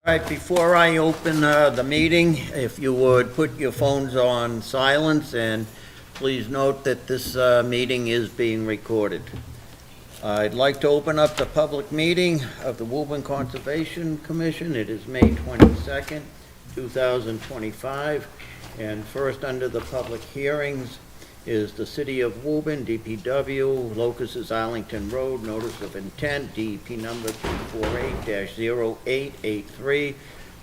All right, before I open the meeting, if you would put your phones on silence, and please note that this meeting is being recorded. I'd like to open up the public meeting of the Woburn Conservation Commission. It is May 22nd, 2025, and first under the public hearings is the City of Woburn, DPW, locus is Arlington Road, notice of intent, DEP number 248-0883,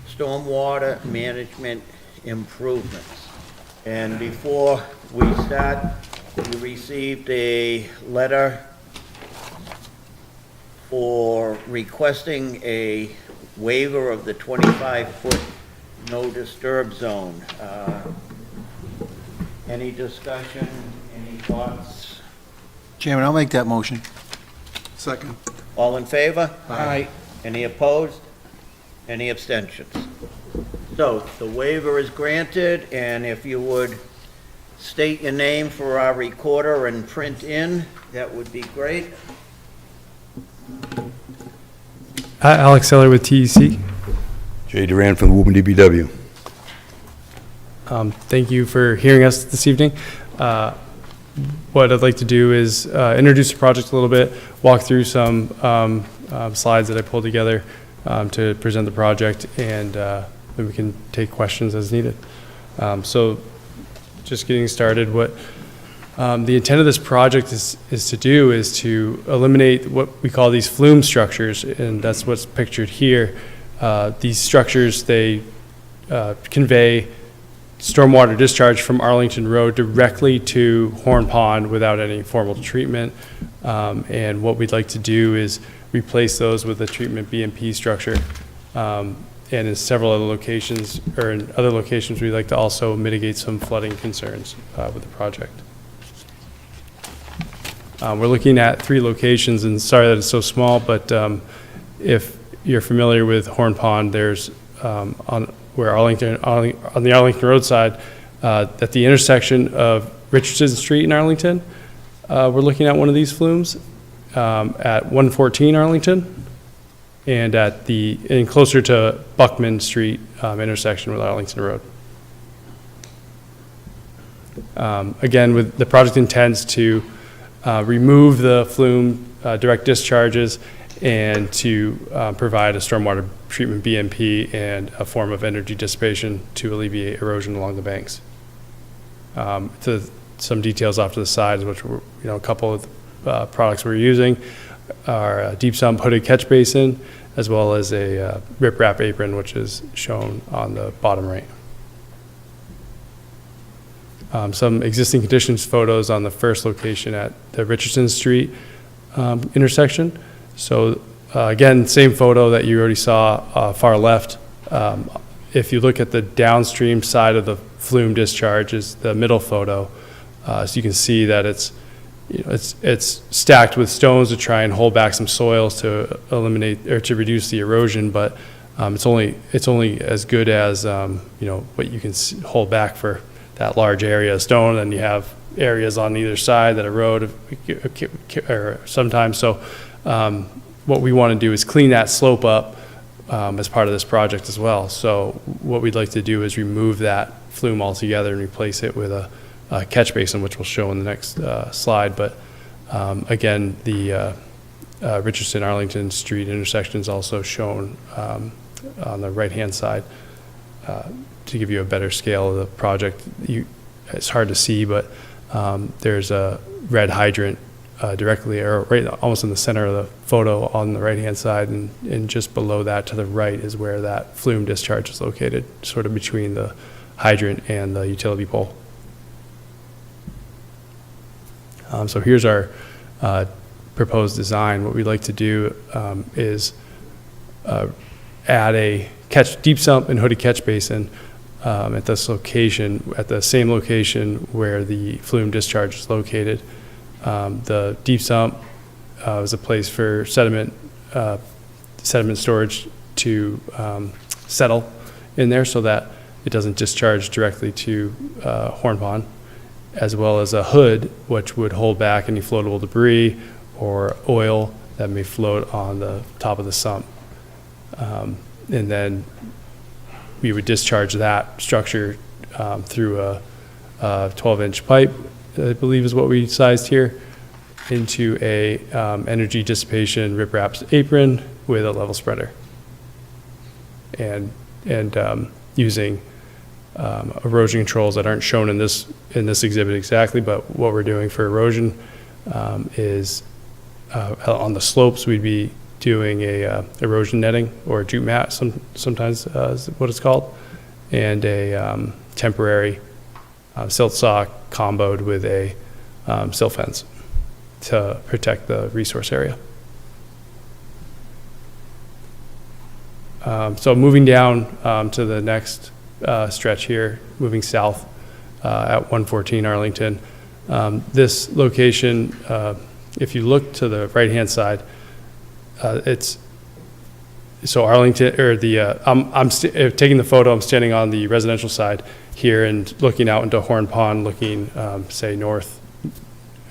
stormwater management improvements. And before we start, we received a letter for requesting a waiver of the 25-foot no disturb zone. Any discussion, any thoughts? Chairman, I'll make that motion. Second. All in favor? Aye. Any opposed? Any abstentions? So the waiver is granted, and if you would state your name for our recorder and print in, that would be great. Alex Seller with TEC. Jay Duran from the Woburn DPW. Thank you for hearing us this evening. What I'd like to do is introduce the project a little bit, walk through some slides that I pulled together to present the project, and then we can take questions as needed. So just getting started, what the intent of this project is to eliminate what we call these flume structures, and that's what's pictured here. These structures, they convey stormwater discharge from Arlington Road directly to Horn Pond without any formal treatment. And what we'd like to do is replace those with a treatment BMP structure. And in several other locations, or in other locations, we'd like to also mitigate some flooding concerns with the project. We're looking at 3 locations, and sorry that it's so small, but if you're familiar with Horn Pond, there's on the Arlington Road side, at the intersection of Richardson Street in Arlington, we're looking at one of these flumes at 114 Arlington, and closer to Buckman Street intersection with Arlington Road. Again, the project intends to remove the flume direct discharges and to provide a stormwater treatment BMP and a form of energy dissipation to alleviate erosion along the banks. To some details off to the sides, which were, a couple of products we're using are a deep sump hooded catch basin, as well as a riprap apron, which is shown on the bottom right. Some existing conditions photos on the first location at the Richardson Street intersection. So again, same photo that you already saw far left. If you look at the downstream side of the flume discharge is the middle photo. So you can see that it's stacked with stones to try and hold back some soils to eliminate or to reduce the erosion, but it's only as good as what you can hold back for that large area of stone, and you have areas on either side that erode or sometimes. So what we want to do is clean that slope up as part of this project as well. So what we'd like to do is remove that flume altogether and replace it with a catch basin, which we'll show in the next slide. But again, the Richardson-Arlington Street intersection is also shown on the right-hand side to give you a better scale of the project. It's hard to see, but there's a red hydrant directly, or right almost in the center of the photo on the right-hand side, and just below that to the right is where that flume discharge is located, sort of between the hydrant and the utility pole. So here's our proposed design. What we'd like to do is add a deep sump and hooded catch basin at this location, at the same location where the flume discharge is located. The deep sump is a place for sediment storage to settle in there so that it doesn't discharge directly to Horn Pond, as well as a hood which would hold back any floatable debris or oil that may float on the top of the sump. And then we would discharge that structure through a 12-inch pipe, I believe is what we sized here, into a energy dissipation riprap apron with a level spreader. And using erosion controls that aren't shown in this exhibit exactly, but what we're doing for erosion is on the slopes we'd be doing a erosion netting or a jute mat, sometimes is what it's called, and a temporary silt sock comboed with a silt fence to protect the resource area. So moving down to the next stretch here, moving south at 114 Arlington. This location, if you look to the right-hand side, it's so Arlington, or the I'm taking the photo. I'm standing on the residential side here and looking out into Horn Pond, looking say north,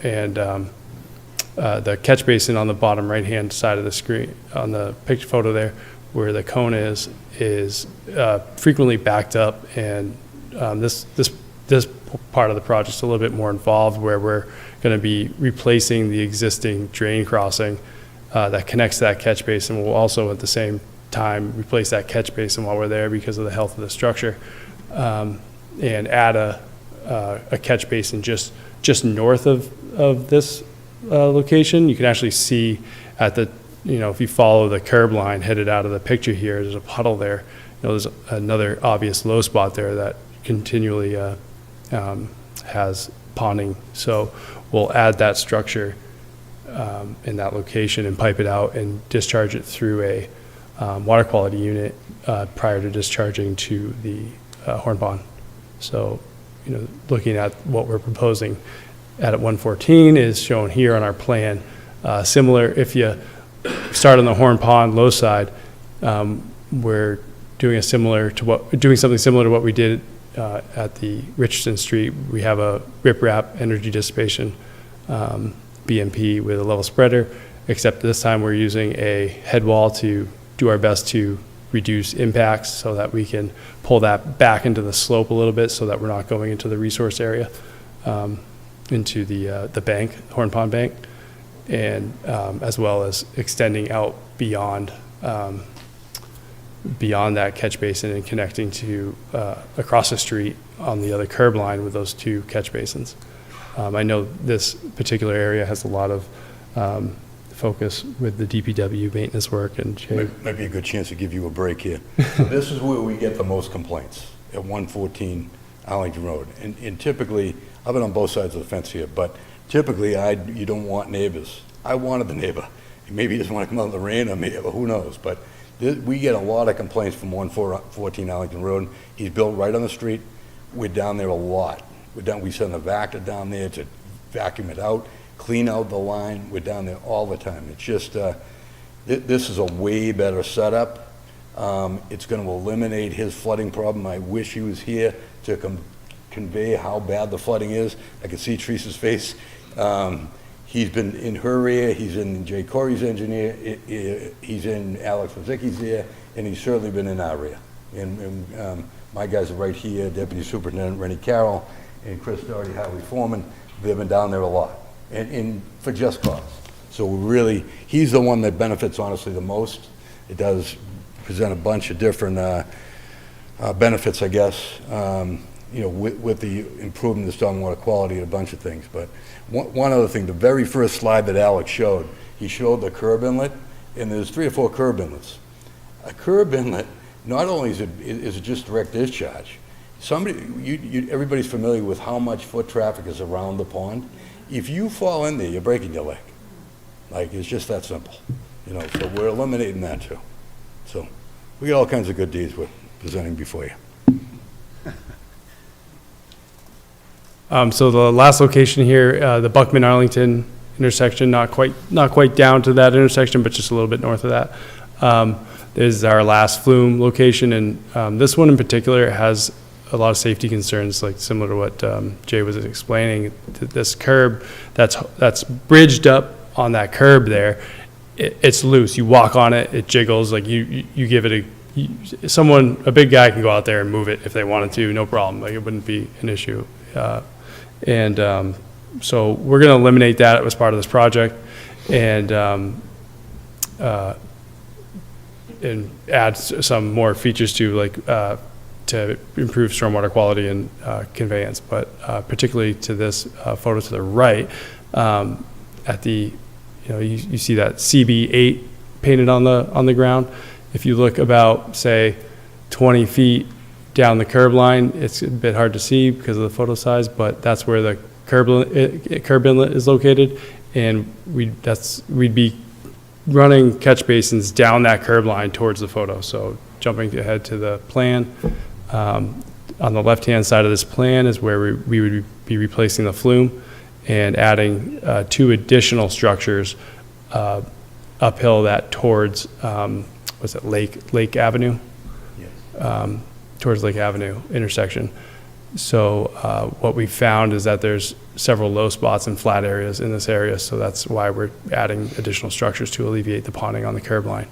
and the catch basin on the bottom right-hand side of the screen on the picture photo there, where the cone is frequently backed up, and this part of the project is a little bit more involved, where we're going to be replacing the existing drain crossing that connects that catch basin. We'll also at the same time replace that catch basin while we're there because of the health of the structure, and add a catch basin just north of this location. You can actually see at the, if you follow the curb line headed out of the picture here, there's a puddle there. There's another obvious low spot there that continually has ponding. So we'll add that structure in that location and pipe it out and discharge it through a water quality unit prior to discharging to the Horn Pond. So, looking at what we're proposing at 114 is shown here on our plan. Similar, if you start on the Horn Pond low side, we're doing something similar to what we did at the Richardson Street. We have a riprap energy dissipation BMP with a level spreader, except this time we're using a head wall to do our best to reduce impacts so that we can pull that back into the slope a little bit so that we're not going into the resource area, into the bank, Horn Pond Bank, and as well as extending out beyond that catch basin and connecting to across the street on the other curb line with those two catch basins. I know this particular area has a lot of focus with the DPW maintenance work, and Jay. Might be a good chance to give you a break here. So this is where we get the most complaints, at 114 Arlington Road. And typically, I've been on both sides of the fence here, but typically you don't want neighbors. I wanted the neighbor. Maybe he doesn't want to come out in the rain, or maybe, who knows, but we get a lot of complaints from 114 Arlington Road. He's built right on the street. We're down there a lot. We send the vector down there to vacuum it out, clean out the line. We're down there all the time. It's just, this is a way better setup. It's going to eliminate his flooding problem. I wish he was here to convey how bad the flooding is. I can see Teresa's face. He's been in her area, he's in Jay Corey's engineer, he's in Alex Wazicki's area, and he's certainly been in our area. And my guys are right here, Deputy Superintendent Rennie Carroll and Chris Doherty, Highway Foreman. They've been down there a lot, and for just cause. So he's the one that benefits honestly the most. It does present a bunch of different benefits, I guess, with the improvement of stormwater quality and a bunch of things. But one other thing, the very first slide that Alex showed, he showed the curb inlet, and there's 3 or 4 curb inlets. A curb inlet, not only is it just direct discharge, everybody's familiar with how much foot traffic is around the pond. If you fall in there, you're breaking your leg. Like, it's just that simple. So we're eliminating that too. So we got all kinds of good deeds we're presenting before you. So the last location here, the Buckman-Arlington intersection, not quite down to that intersection, but just a little bit north of that. This is our last flume location, and this one in particular has a lot of safety concerns, like similar to what Jay was explaining. This curb that's bridged up on that curb there, it's loose. You walk on it, it jiggles. Like you give it a big guy can go out there and move it if they wanted to, no problem. Like, it wouldn't be an issue. So we're going to eliminate that as part of this project and add some more features to, like, to improve stormwater quality and conveyance. But particularly to this photo to the right, at the, you see that CB8 painted on the ground. If you look about, say, 20 feet down the curb line, it's a bit hard to see because of the photo size, but that's where the curb inlet is located, and we'd be running catch basins down that curb line towards the photo. So jumping ahead to the plan, on the left-hand side of this plan is where we would be replacing the flume and adding 2 additional structures uphill that towards, what's it, Lake Avenue? Yes. Towards Lake Avenue intersection. So what we found is that there's several low spots and flat areas in this area, so that's why we're adding additional structures to alleviate the ponding on the curb line.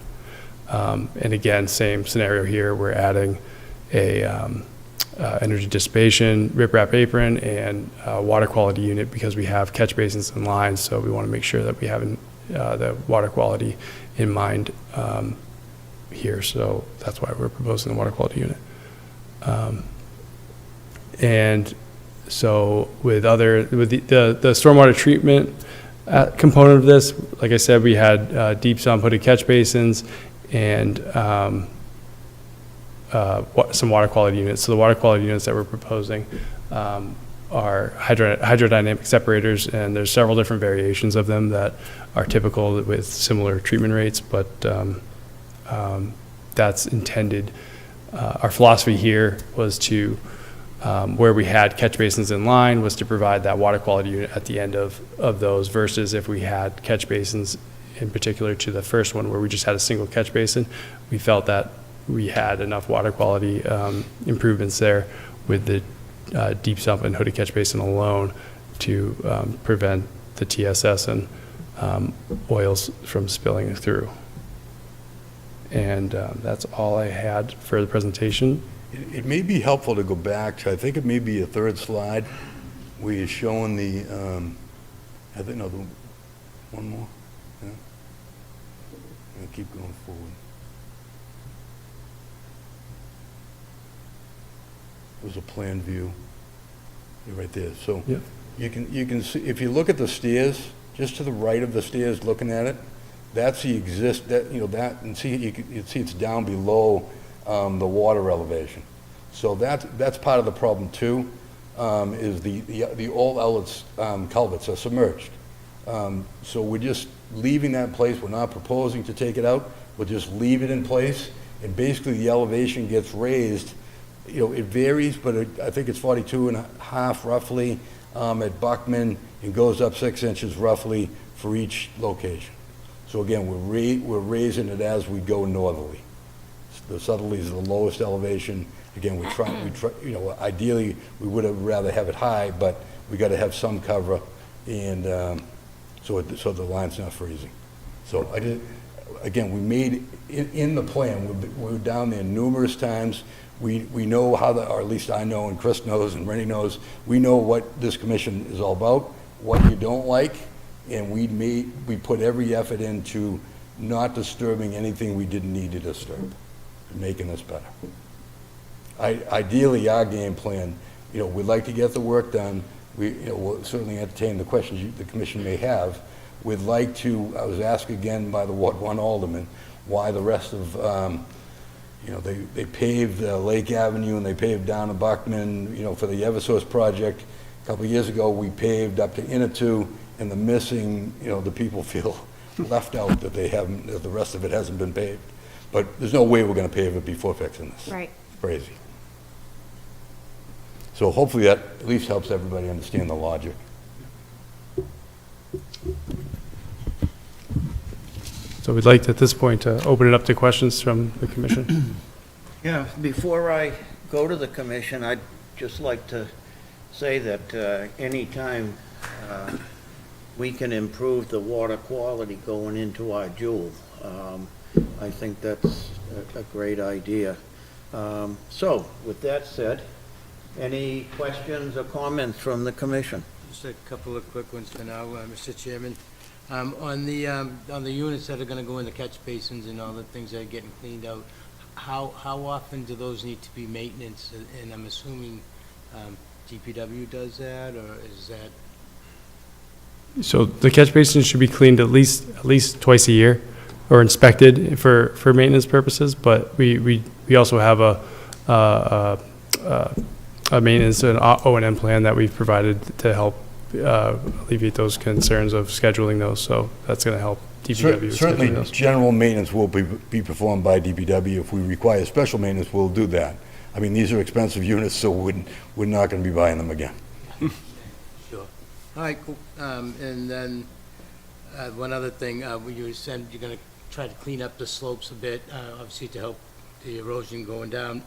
And again, same scenario here, we're adding a energy dissipation riprap apron and water quality unit because we have catch basins and lines, so we want to make sure that we have the water quality in mind here, so that's why we're proposing the water quality unit. And so with the stormwater treatment component of this, like I said, we had deep sump hooded catch basins and some water quality units. So the water quality units that we're proposing are hydrodynamic separators, and there's several different variations of them that are typical with similar treatment rates, but that's intended. Our philosophy here was to, where we had catch basins in line, was to provide that water quality unit at the end of those, versus if we had catch basins, in particular to the first one where we just had a single catch basin, we felt that we had enough water quality improvements there with the deep sump and hooded catch basin alone to prevent the TSS and oils from spilling through. And that's all I had for the presentation. It may be helpful to go back to, I think it may be a 3rd slide, where you're showing the, I think, no, one more. Yeah. I'll keep going forward. There's a plan view. You're right there. So Yep. you can see, if you look at the stairs, just to the right of the stairs, looking at it, that's the and see, you can see it's down below the water elevation. So that's part of the problem too, is the old outlets, culverts are submerged. So we're just leaving that in place. We're not proposing to take it out. We'll just leave it in place, and basically the elevation gets raised. It varies, but I think it's 42.5 roughly at Buckman, and goes up 6 inches roughly for each location. So again, we're raising it as we go northerly. The southerly is the lowest elevation. Again, we try, ideally we would have rather have it high, but we got to have some cover, and so the line's not freezing. So again, we made in the plan. We were down there numerous times. We know how or at least I know, and Chris knows, and Rennie knows. We know what this commission is all about, what you don't like, and we put every effort into not disturbing anything we didn't need to disturb, and making this better. Ideally, our game plan, we'd like to get the work done. We'll certainly entertain the questions the commission may have. We'd like to, I was asked again by the Ward 1 Alderman, why the rest of, they paved Lake Avenue and they paved down to Buckman, for the Eversource project. A couple of years ago, we paved up to Innitu, and the missing, the people feel left out that that the rest of it hasn't been paved. But there's no way we're going to pave it before fixing this. Right. It's crazy. So hopefully that at least helps everybody understand the logic. So we'd like at this point to open it up to questions from the commission. Yeah, before I go to the commission, I'd just like to say that anytime we can improve the water quality going into our Jewel, I think that's a great idea. So, with that said, any questions or comments from the commission? Just a couple of quick ones for now, Mr. Chairman. On the units that are gonna go in the catch basins and all the things that are getting cleaned out, how often do those need to be maintenance? And I'm assuming DPW does that, or is that? So the catch basins should be cleaned at least twice a year, or inspected for maintenance purposes, but we also have a maintenance and O&M plan that we've provided to help alleviate those concerns of scheduling those, so that's going to help DPW with scheduling Certainly, those. general maintenance will be performed by DPW. If we require special maintenance, we'll do that. I mean, these are expensive units, so we're not going to be buying them again. Sure. All right, cool. And then, one other thing, you said you're gonna try to clean up the slopes a bit, obviously to help the erosion going down.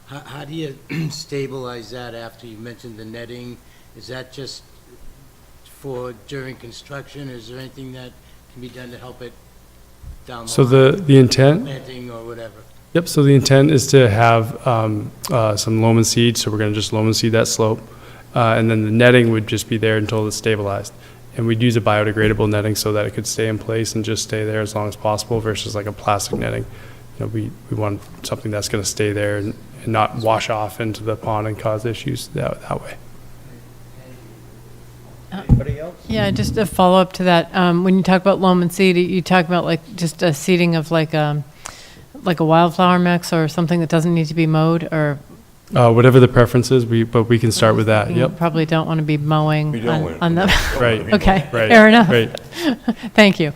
How do you stabilize that after you mentioned the netting? Is that just for during construction? Is there anything that can be done to help it down the So line? the intent, Planting or whatever? yep, so the intent is to have some loam and seed, so we're going to just loam and seed that slope. And then the netting would just be there until it's stabilized. And we'd use a biodegradable netting so that it could stay in place and just stay there as long as possible versus like a plastic netting. You know, we want something that's going to stay there and not wash off into the pond and cause issues that way. Anybody else? Yeah, just a follow-up to that. When you talk about loam and seed, you talk about like just a seeding of like a wildflower mix or something that doesn't need to be mowed, or? Whatever the preference is, but we can start with that, You yep. probably don't want to be mowing We don't want on the, Right. okay, Right, fair enough. right. Thank you.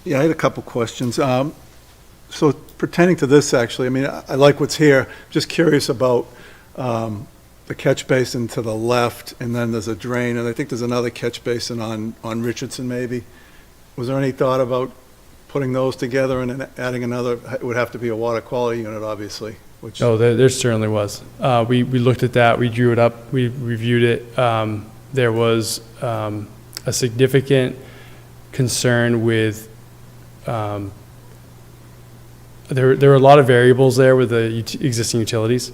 Yeah, I had a couple questions. So pertaining to this, actually, I mean, I like what's here. Just curious about the catch basin to the left, and then there's a drain, and I think there's another catch basin on Richardson, maybe. Was there any thought about putting those together and then adding another? It would have to be a water quality unit, obviously, which, Oh, there certainly was. We looked at that, we drew it up, we reviewed it. There was a significant concern with, there were a lot of variables there with the existing utilities,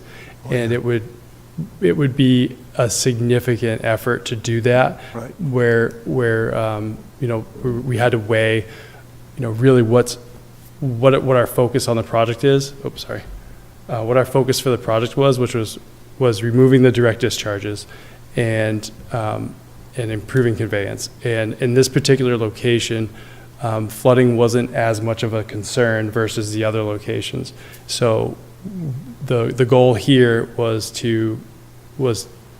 and it would be a significant effort to do that. Right. Where you know, we had to weigh, you know, really what our focus on the project is. Oops, sorry. What our focus for the project was, which was removing the direct discharges and improving conveyance. And in this particular location, flooding wasn't as much of a concern versus the other locations. So the goal here was, you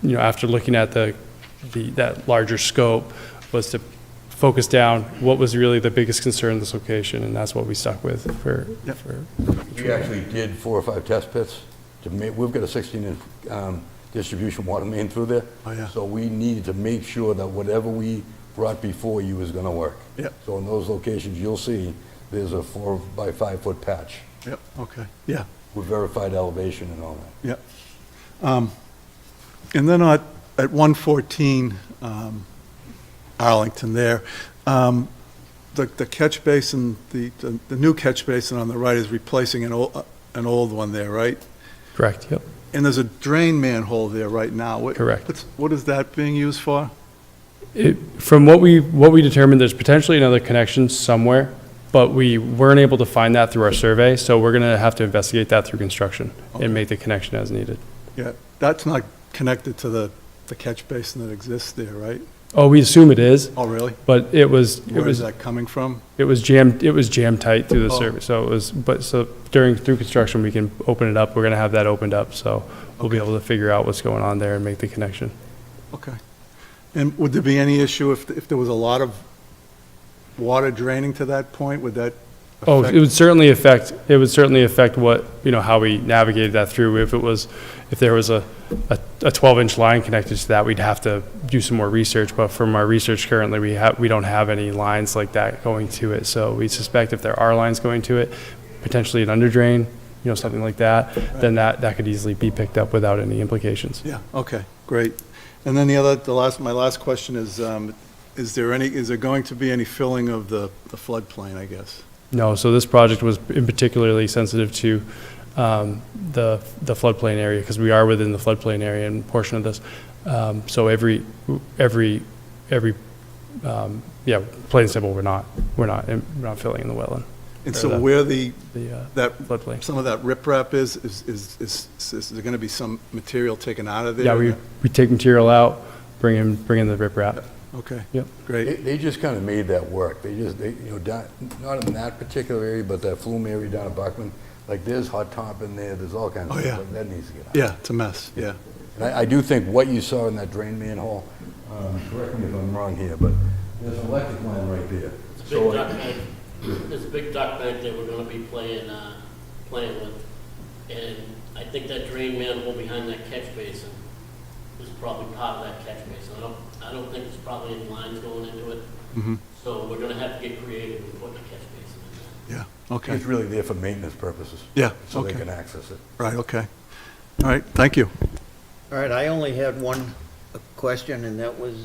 know, after looking at that larger scope, was to focus down what was really the biggest concern in this location, and that's what we stuck with for. We actually did 4 or 5 test pits to make, we've got a 16-inch distribution water main through there. Oh, yeah. So we needed to make sure that whatever we brought before you is gonna work. Yep. So in those locations, you'll see there's a 4 by 5 foot patch yep, okay, yeah. with verified elevation and all that. Yeah. And then at 114 Arlington there, the catch basin, the new catch basin on the right is replacing an old one there, right? Correct, yep. And there's a drain manhole there right now. Correct. What is that being used for? From what we determined, there's potentially another connection somewhere, but we weren't able to find that through our survey, so we're gonna have to investigate that through construction and make the connection as needed. Yeah, that's not connected to the catch basin that exists there, right? Oh, we assume it is, Oh, really? but it was Where is that coming from? It was jammed tight through the Oh. survey, so it was, through construction, we can open it up, we're gonna have that opened up, so we'll be able to figure out what's going on there and make the connection. Okay. And would there be any issue if there was a lot of water draining to that point? Would that Oh, affect? it would certainly affect what, you know, how we navigated that through. If there was a 12-inch line connected to that, we'd have to do some more research, but from our research currently, we don't have any lines like that going to it, so we suspect if there are lines going to it, potentially an underdrain, you know, something like that, then that could easily be picked up without any implications. Yeah, okay, great. And then my last question is is there going to be any filling of the floodplain, I guess? No, so this project was in particularly sensitive to the floodplain area, because we are within the floodplain area and portion of this. So every yeah, plain and simple, we're not filling in the wetland. And Or so the- where that floodplain. some of that riprap is there going to be some material taken out of there? Yeah, we take material out, bring in the riprap. Okay. Yep. Great. They just kind of made that work. They, you know, not in that particular area, but that flume area down at Buckman, like there's hot top in there, there's all kinds Oh, of yeah. stuff, that needs to get out. Yeah, it's a mess, yeah. And I do think what you saw in that drain manhole, correct me if I'm wrong here, but there's an electric line right there. So, There's a big duct bank that we're gonna be playing with. And I think that drain manhole behind that catch basin is probably part of that catch basin. I don't think there's probably any lines going into it. Mhm. So we're gonna have to get creative and put the catch basin in there. Yeah, okay. it's really there for maintenance purposes. Yeah, So they okay. can access it. Right, okay. All right, thank you. All right, I only had one question, and that was,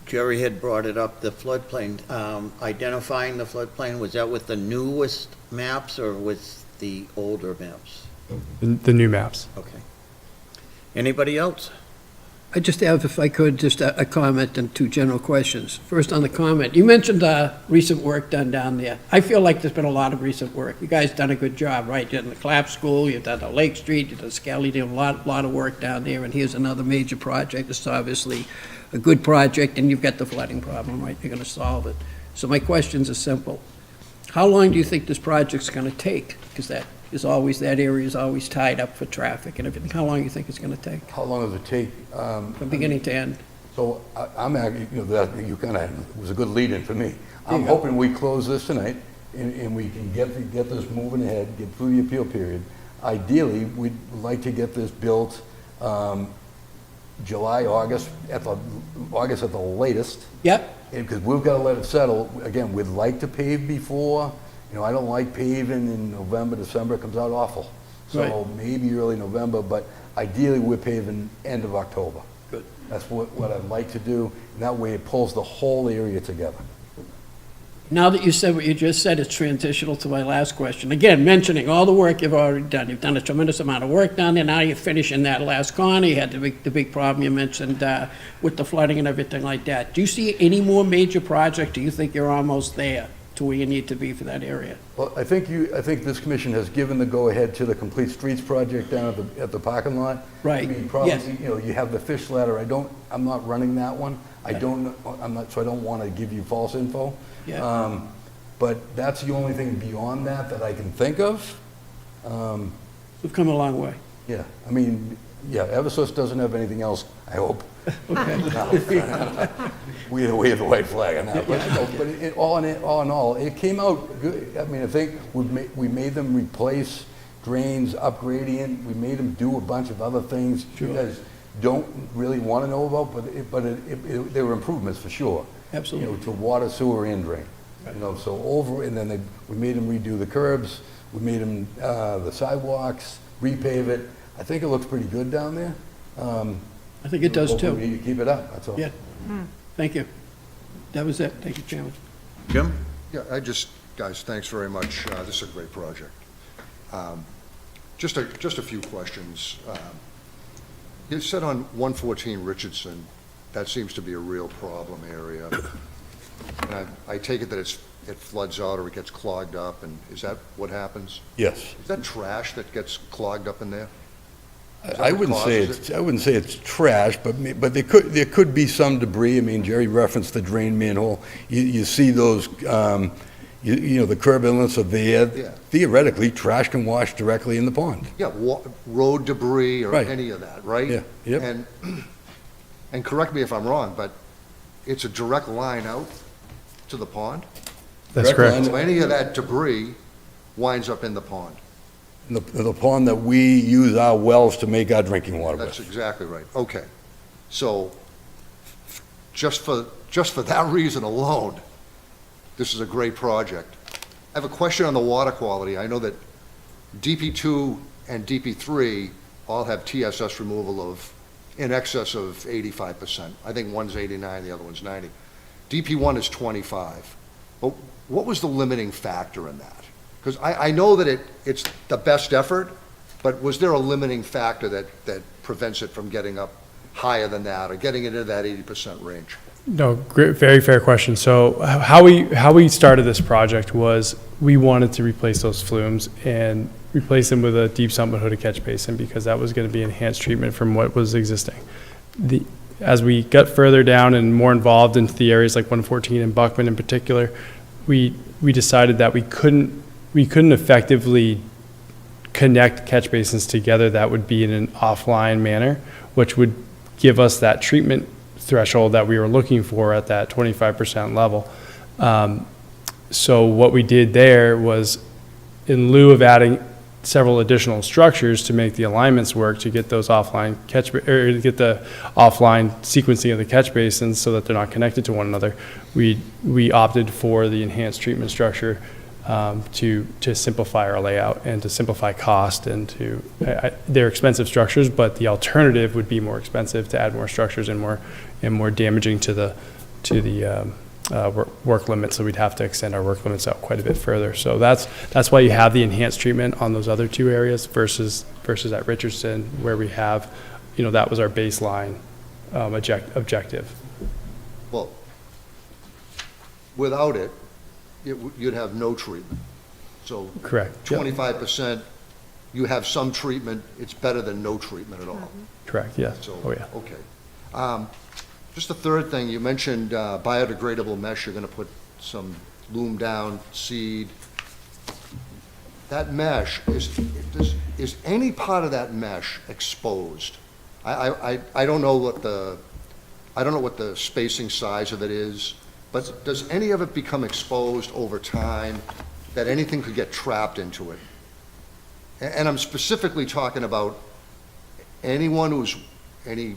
Jerry had brought it up, the floodplain. Identifying the floodplain, was that with the newest maps or with the older maps? The new maps. Okay. Anybody else? I just have, if I could, just a comment and two general questions. First, on the comment, you mentioned recent work done down there. I feel like there's been a lot of recent work. You guys done a good job, right? You've done the Clap School, you've done the Lake Street, you've done Skelly, you did a lot of work down there, and here's another major project. It's obviously a good project, and you've got the flooding problem, right? You're gonna solve it. So my questions are simple. How long do you think this project's gonna take? Because that area is always tied up for traffic and everything. How long do you think it's gonna take, How long does it take? from beginning to end? So I'm, you know, that, you kind of, it was a good lead-in for me. There I'm you go. hoping we close this tonight, and we can get this moving ahead, get through the appeal period. Ideally, we'd like to get this built July, August at the latest, Yep, because we've got to let it settle. Again, we'd like to pave before, you know, I don't like paving in November, December, it comes out awful. So Right. maybe early November, but ideally, we're paving end of October. Good. That's what I'd like to do, and that way it pulls the whole area together. now that you said what you just said, it's transitional to my last question. Again, mentioning all the work you've already done. You've done a tremendous amount of work down there. Now you're finishing that last corner. You had the big problem you mentioned with the flooding and everything like that. Do you see any more major project? Do you think you're almost there to where you need to be for that area? Well, I think this commission has given the go-ahead to the Complete Streets project down at the parking lot. Right, I mean, probably, yes. you know, you have the fish ladder. I'm not running that one. I don't want to give you false info. Yeah. But that's the only thing beyond that I can think of. We've come a long way. Yeah, I mean, yeah, Eversource doesn't have anything else, I hope. Okay. No. We have the white flag on that, but all in all, it came out good. I mean, I think we made them replace drains, up gradient, we made them do a bunch of other things you guys don't really want to know about, but there were improvements for sure. Absolutely. You know, to water, sewer, and drain. You know, so and then we made them redo the curbs, we made them, the sidewalks, repave it. I think it looks pretty good down there. I think it does Hopefully too. we keep it up, that's all. Yeah. Thank you. That was it. Thank you, Chairman. Jim? Yeah, guys, thanks very much. This is a great project. Just a few questions. You said on 114 Richardson, that seems to be a real problem area. And I take it that it floods out or it gets clogged up, and is that what happens? Yes. Is that trash that gets clogged up in there? Is that I what wouldn't say causes it's trash, but there could be some debris. I mean, Jerry referenced the drain manhole. You see those, you know, the curb inlets are there. Yeah. Theoretically, trash can wash directly in the pond. Yeah, road debris or Right. any of that, right? Yeah, yep. And correct me if I'm wrong, but it's a direct line out to the pond? That's Correct. correct. So any of that debris winds up in the pond? The pond that we use our wells to make our drinking water That's with. exactly right. Okay. So just for that reason alone, this is a great project. I have a question on the water quality. I know that DP2 and DP3 all have TSS removal of in excess of 85%. I think one's 89, the other one's 90. DP1 is 25. But what was the limiting factor in that? Because I know that it's the best effort, but was there a limiting factor that prevents it from getting up higher than that or getting into that 80% range? No, great, very fair question. So how we started this project was we wanted to replace those flumes and replace them with a deep sump and hooded catch basin because that was going to be enhanced treatment from what was existing. As we got further down and more involved into the areas like 114 and Buckman in particular, we decided that we couldn't effectively connect catch basins together that would be in an offline manner, which would give us that treatment threshold that we were looking for at that 25% level. So what we did there was, in lieu of adding several additional structures to make the alignments work, to get those offline or get the offline sequencing of the catch basins so that they're not connected to one another, we opted for the enhanced treatment structure to simplify our layout and to simplify cost and they're expensive structures, but the alternative would be more expensive to add more structures and more damaging to the work limit. So we'd have to extend our work limits out quite a bit further. So that's why you have the enhanced treatment on those other two areas versus at Richardson, where we have, that was our baseline objective. Well, without it, you'd have no treatment. So Correct. Yep. 25%, you have some treatment, it's better than no treatment at all. Correct, yes. So, Oh, yeah. okay. Just the third thing, you mentioned biodegradable mesh, you're gonna put some loom down seed. That mesh, is any part of that mesh exposed? I don't know what the spacing size of it is, but does any of it become exposed over time that anything could get trapped into it? And I'm specifically talking about anyone any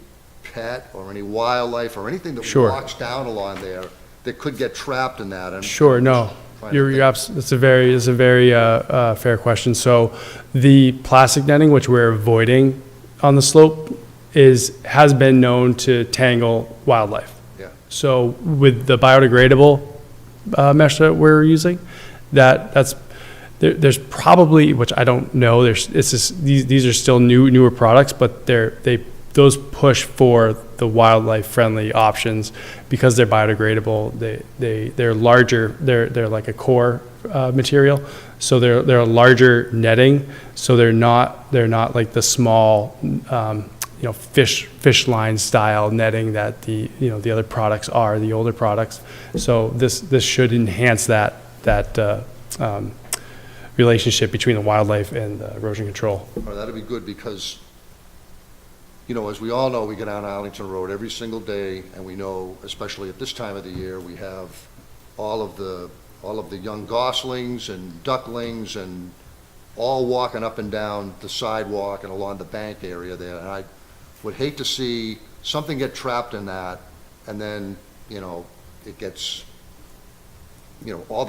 pet or any wildlife or anything that Sure. walks down along there that could get trapped in that. Sure, no. It's a very fair question. So the plastic netting, which we're avoiding on the slope, has been known to tangle wildlife. Yeah. So with the biodegradable mesh that we're using, there's probably, which I don't know, these are still newer products, but those push for the wildlife friendly options because they're biodegradable. They're larger. They're like a core material, so they're a larger netting. So they're not like the small fish line style netting that the other products are, the older products. So this should enhance that relationship between the wildlife and the erosion control. Well, that'd be good because, as we all know, we get down Arlington Road every single day, and we know, especially at this time of the year, we have all of the young goslings and ducklings and all walking up and down the sidewalk and along the bank area there. And I would hate to see something get trapped in that, and then, it gets, all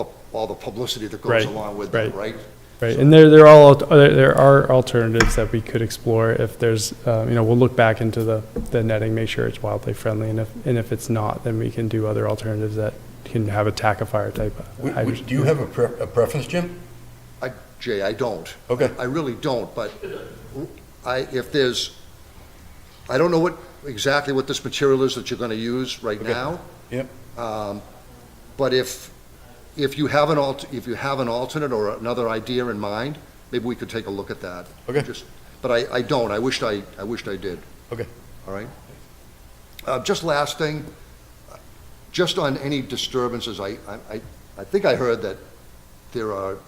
the publicity that goes Right, along with right. it, right? Right, and there are alternatives that we could explore if there's, we'll look back into the netting, make sure it's wildlife friendly, and if it's not, then we can do other alternatives that can have a tackifier type. Do you have a preference, Jim? Jay, I don't. Okay. I really don't, but I don't know exactly what this material is that you're gonna use right now. Yep. But if you have an alternate or another idea in mind, maybe we could take a look at that. Okay. But I don't. I wished I did. Okay. All right. Just last thing, just on any disturbances, I think I heard that there'll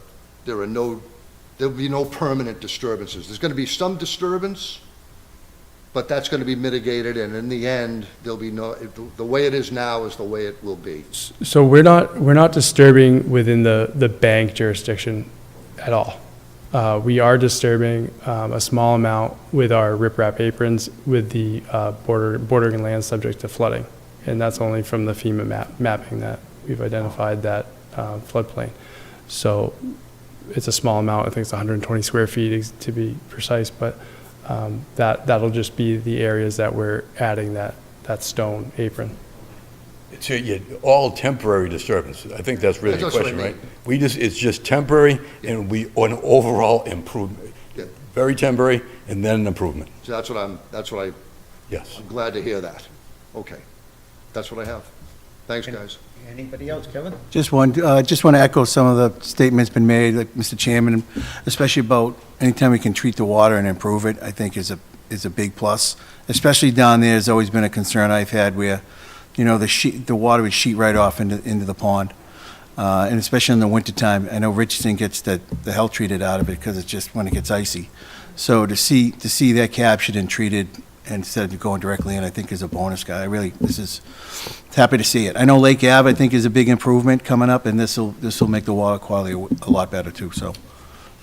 be no permanent disturbances. There's going to be some disturbance, but that's going to be mitigated, and in the end, there'll be the way it is now is the way it will be. So we're not disturbing within the bank jurisdiction at all. We are disturbing a small amount with our riprap aprons with the bordering land subject to flooding, and that's only from the FEMA mapping that we've identified that floodplain. So it's a small amount. I think it's 120 square feet to be precise, but that'll just be the areas that we're adding that stone apron. It's all temporary disturbance. I think that's really the That's what I question, right? mean. It's just temporary, and an overall improvement. Yeah. Very temporary, and then an improvement. So that's what Yes. I'm glad to hear that. Okay. That's what I have. Thanks, guys. Anybody else, Kevin? Just want to echo some of the statements been made, like Mr. Chairman, especially about anytime we can treat the water and improve it, I think is a big plus. Especially down there, has always been a concern I've had where, the water would sheet right off into the pond. And especially in the wintertime, I know Richardson gets the hell treated out of it because it's just when it gets icy. So to see that captured and treated instead of going directly in, I think is a bonus, guy. Happy to see it. I know Lake Ave, I think, is a big improvement coming up, and this will make the water quality a lot better too. So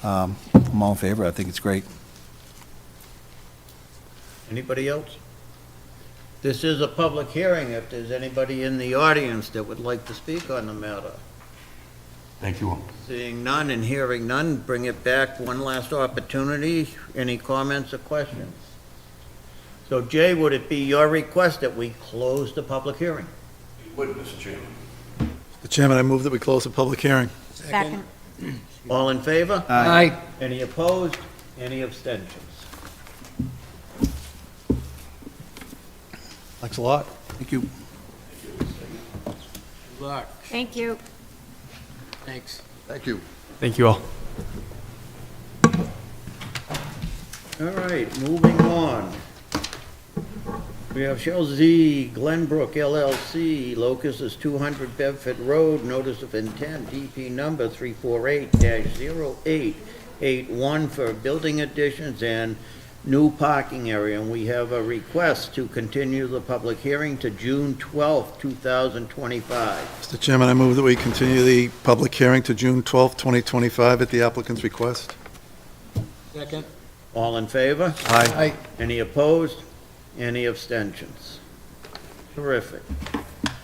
I'm all in favor. I think it's great. Anybody else? This is a public hearing. If there's anybody in the audience that would like to speak on the matter. Thank you all. Seeing none and hearing none, bring it back one last opportunity. Any comments or questions? So Jay, would it be your request that we close the public hearing? It would, Mr. Chairman. Mr. Chairman, I move that we close the public hearing. Second. All in favor? Aye. Any opposed? Any abstentions? Thanks a lot. Thank you. Good luck. Thank you. Thanks. Thank you. Thank you all. All right, moving on. We have Shell Z Glenbrook LLC, locus is 200 Bedford Road, notice of intent, DP number 348-0881 for building additions and new parking area. And we have a request to continue the public hearing to June 12th, 2025. Mr. Chairman, I move that we continue the public hearing to June 12th, 2025 at the applicant's request. Second? All in favor? Aye. Any opposed? Any abstentions? Terrific.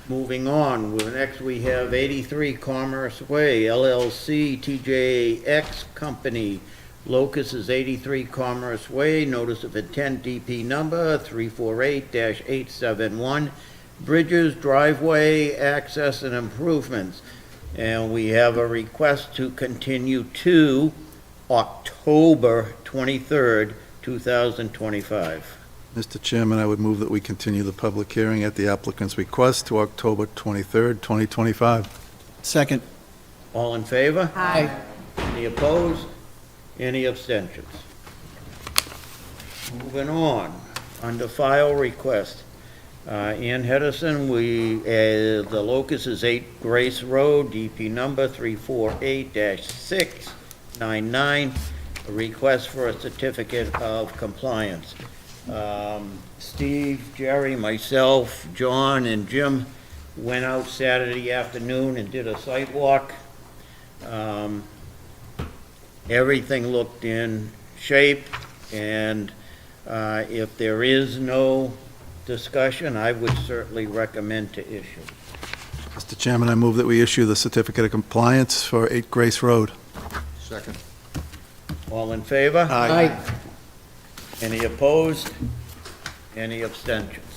Moving on, next we have 83 Commerce Way, LLC, TJX Company. Locus is 83 Commerce Way, notice of intent, DP number 348-871. Bridges, driveway, access, and improvements. And we have a request to continue to October 23rd, 2025. Mr. Chairman, I would move that we continue the public hearing at the applicant's request to October 23rd, 2025. Second. All in favor? Aye. Any opposed? Any abstentions? Moving on, under file request. Ann Hedison, the locus is 8 Grace Road, DP number 348-699, a request for a certificate of compliance. Steve, Jerry, myself, John, and Jim went out Saturday afternoon and did a site walk. Everything looked in shape, and if there is no discussion, I would certainly recommend to issue. Mr. Chairman, I move that we issue the certificate of compliance for 8 Grace Road. Second. All in favor? Aye. Any opposed? Any abstentions?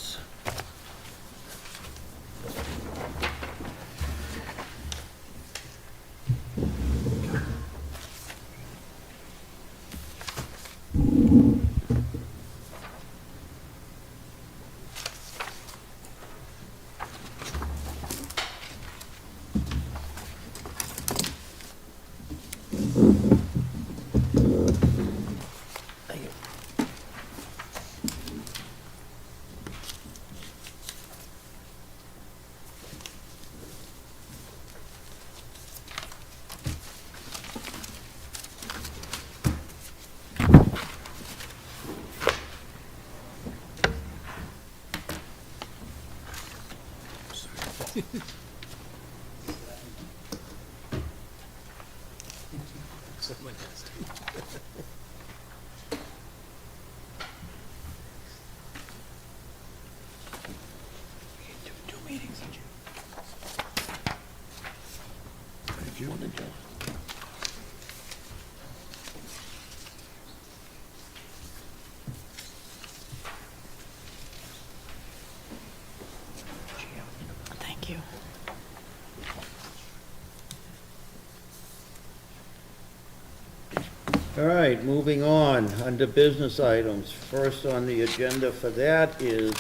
Someone has to. All right, moving on, under business items. First on the agenda for that is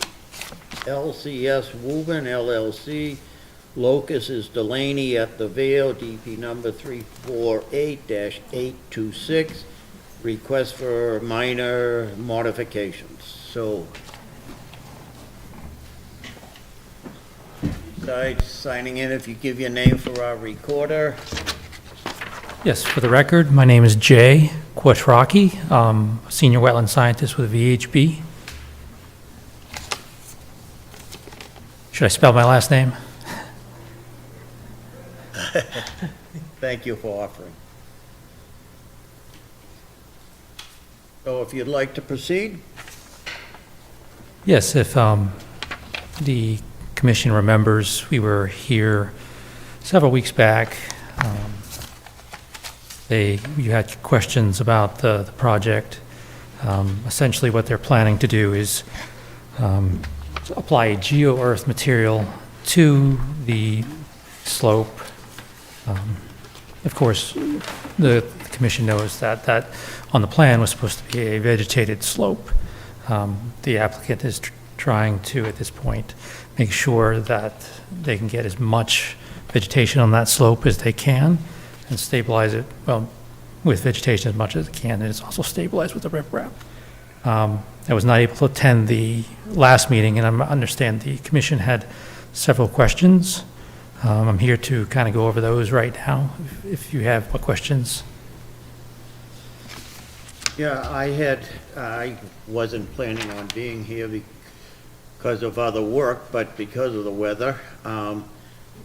LCS Woburn LLC. Locus is Delaney at the Vale, DP number 348-826. Request for minor modifications. So, besides signing in, if you give your name for our recorder. Yes, for the record, my name is Jay Quattrocki, senior wetland scientist with VHB. Should I spell my last name? Thank you for offering. So if you'd like to proceed? Yes, if the commission remembers, we were here several weeks back. You had questions about the project. Essentially, what they're planning to do is apply a geo-earth material to the slope. Of course, the commission knows that on the plan was supposed to be a vegetated slope. The applicant is trying to, at this point, make sure that they can get as much vegetation on that slope as they can and stabilize it, well, with vegetation as much as it can, and it's also stabilized with the riprap. I was not able to attend the last meeting, and I understand the commission had several questions. I'm here to kind of go over those right now, if you have questions. Yeah, I wasn't planning on being here because of other work, but because of the weather.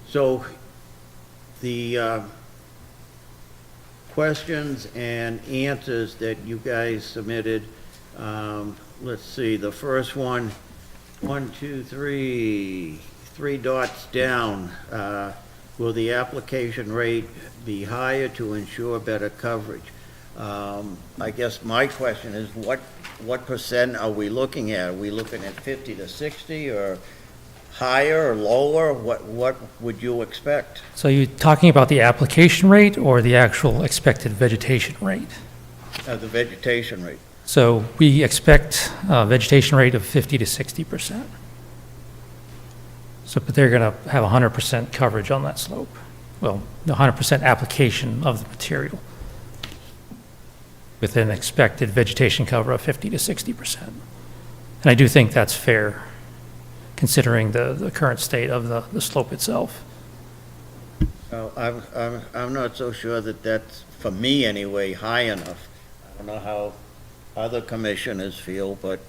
So the questions and answers that you guys submitted, let's see, the first one, 1, 2, 3 dots down. Will the application rate be higher to ensure better coverage? I guess my question is, what percent are we looking at? Are we looking at 50 to 60 or higher or lower? What would you expect? So you're talking about the application rate or the actual expected vegetation rate? The vegetation rate. So we expect a vegetation rate of 50 to 60%. So, but they're going to have 100% coverage on that slope. Well, 100% application of the material with an expected vegetation cover of 50 to 60%. And I do think that's fair, considering the current state of the slope itself. Well, I'm not so sure that that's, for me anyway, high enough. I don't know how other commissioners feel, but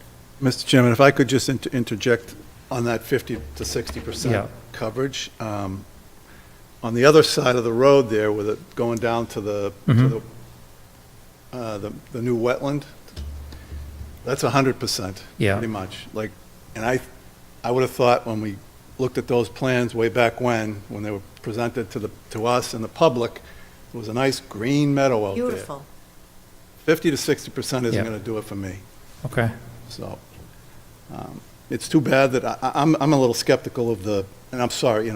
Mr. Chairman, if I could just interject on that 50 to 60% Yeah. coverage. On the other side of the road there, with it going down to the new wetland, that's 100%. Yeah. Pretty much. Like, and I would have thought when we looked at those plans way back when they were presented to us and the public, it was a nice green meadow out there. Beautiful. 50 to 60% isn't Yeah. going to do it for me. Okay. So, it's too bad that I'm a little skeptical of and I'm sorry,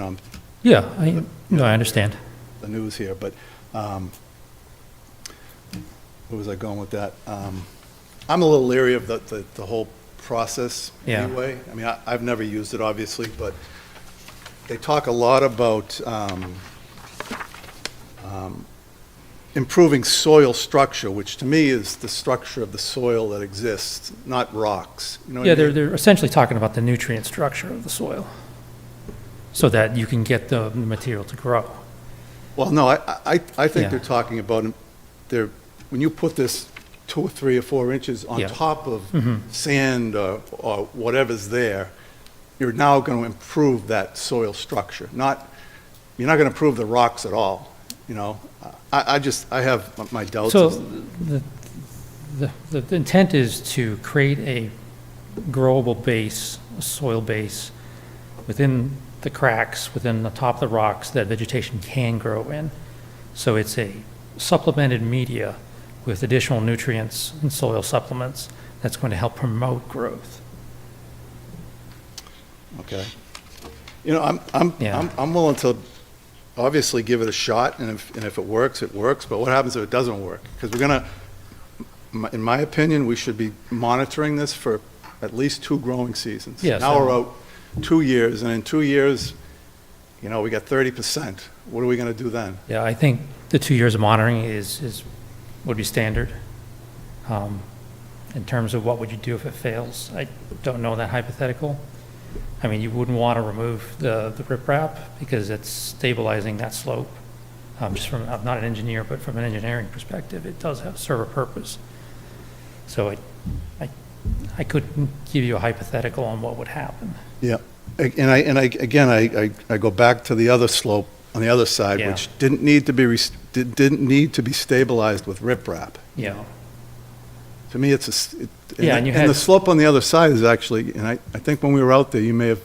Yeah, I understand. the news here, but, where was I going with that? I'm a little leery of the whole process Yeah. anyway. I mean, I've never used it, obviously, but they talk a lot about, improving soil structure, which to me is the structure of the soil that exists, not rocks. You know what Yeah, I mean? they're essentially talking about the nutrient structure of the soil, so that you can get the material to grow. Well, no, I think Yeah. they're talking about, when you put this 2 or 3 or 4 inches on Yeah. top of sand or whatever's there, you're now going to improve that soil structure. You're not going to improve the rocks at all, I have my doubts. So the intent is to create a growable base, a soil base, within the cracks, within the top of the rocks that vegetation can grow in. So it's a supplemented media with additional nutrients and soil supplements that's going to help promote growth. Okay. Yeah. I'm willing to obviously give it a shot, and if it works, it works, but what happens if it doesn't work? Because in my opinion, we should be monitoring this for at least 2 growing seasons. Yes, Now we're and- out 2 years, and in 2 years, you know, we got 30%. What are we going to do then? Yeah, I think the 2 years of monitoring would be standard. In terms of what would you do if it fails, I don't know that hypothetical. I mean, you wouldn't want to remove the riprap because it's stabilizing that slope. Just from, I'm not an engineer, but from an engineering perspective, it does serve a purpose. So I couldn't give you a hypothetical on what would happen. Yeah, and I go back to the other slope on the other side, Yeah. which didn't need to be, didn't need to be stabilized with riprap. Yeah. To me, it's Yeah, and you and had- the slope on the other side is actually, and I think when we were out there, you may have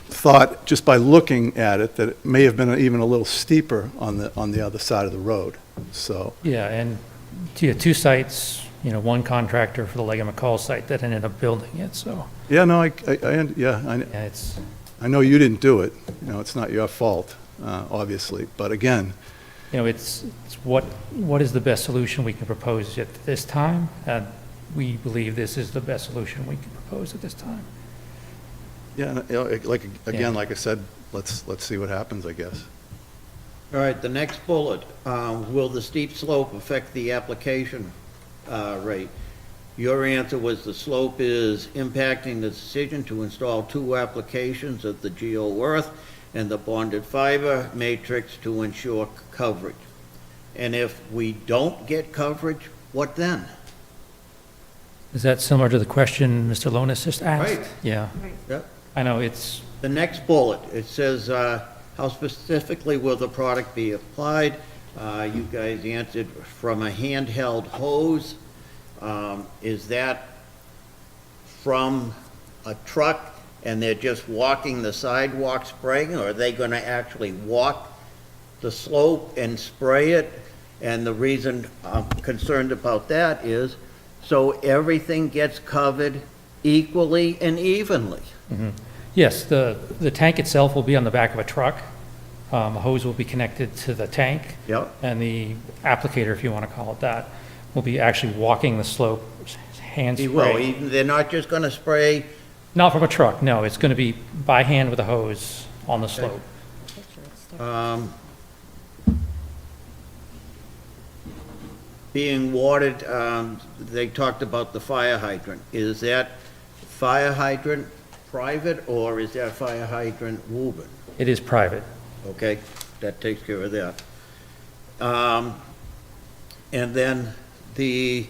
thought, just by looking at it, that it may have been even a little steeper on the other side of the road, so. Yeah, and you had 2 sites, one contractor for the Leg McCall site that ended up building it, so, Yeah, no, yeah, it's, I know you didn't do it, it's not your fault, obviously, but again, it's what is the best solution we can propose at this time? And we believe this is the best solution we can propose at this time. yeah, Yeah. like I said, let's see what happens, I guess. All right, the next bullet, will the steep slope affect the application rate? Your answer was the slope is impacting the decision to install 2 applications of the geo-earth and the bonded fiber matrix to ensure coverage. And if we don't get coverage, what then? Is that similar to the question Mr. Lonis just asked? Right. Yeah, Yep. I know, it's, The next bullet, it says, how specifically will the product be applied? You guys answered from a handheld hose. Is that from a truck and they're just walking the sidewalk spraying, or are they gonna actually walk the slope and spray it? And the reason I'm concerned about that is so everything gets covered equally and evenly. yes, the tank itself will be on the back of a truck. A hose will be connected to the tank. Yep. And the applicator, if you want to call it that, will be actually walking the slope, hand He will, spray. they're not just gonna spray, Not from a truck, no, it's going to be by hand with a hose on the slope. being watered, they talked about the fire hydrant. Is that fire hydrant private, or is that fire hydrant Woburn? It is private. Okay, that takes care of that. And then the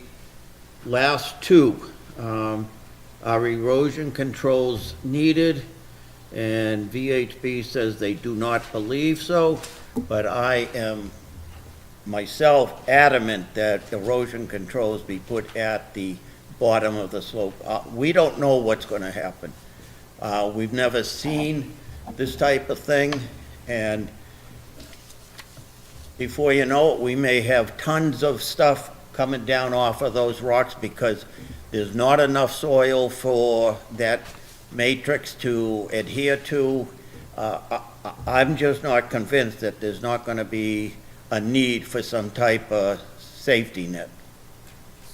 last 2, are erosion controls needed? And VHB says they do not believe so, but I am myself adamant that erosion controls be put at the bottom of the slope. We don't know what's gonna happen. We've never seen this type of thing, and before you know it, we may have tons of stuff coming down off of those rocks because there's not enough soil for that matrix to adhere to. I'm just not convinced that there's not gonna be a need for some type of safety net.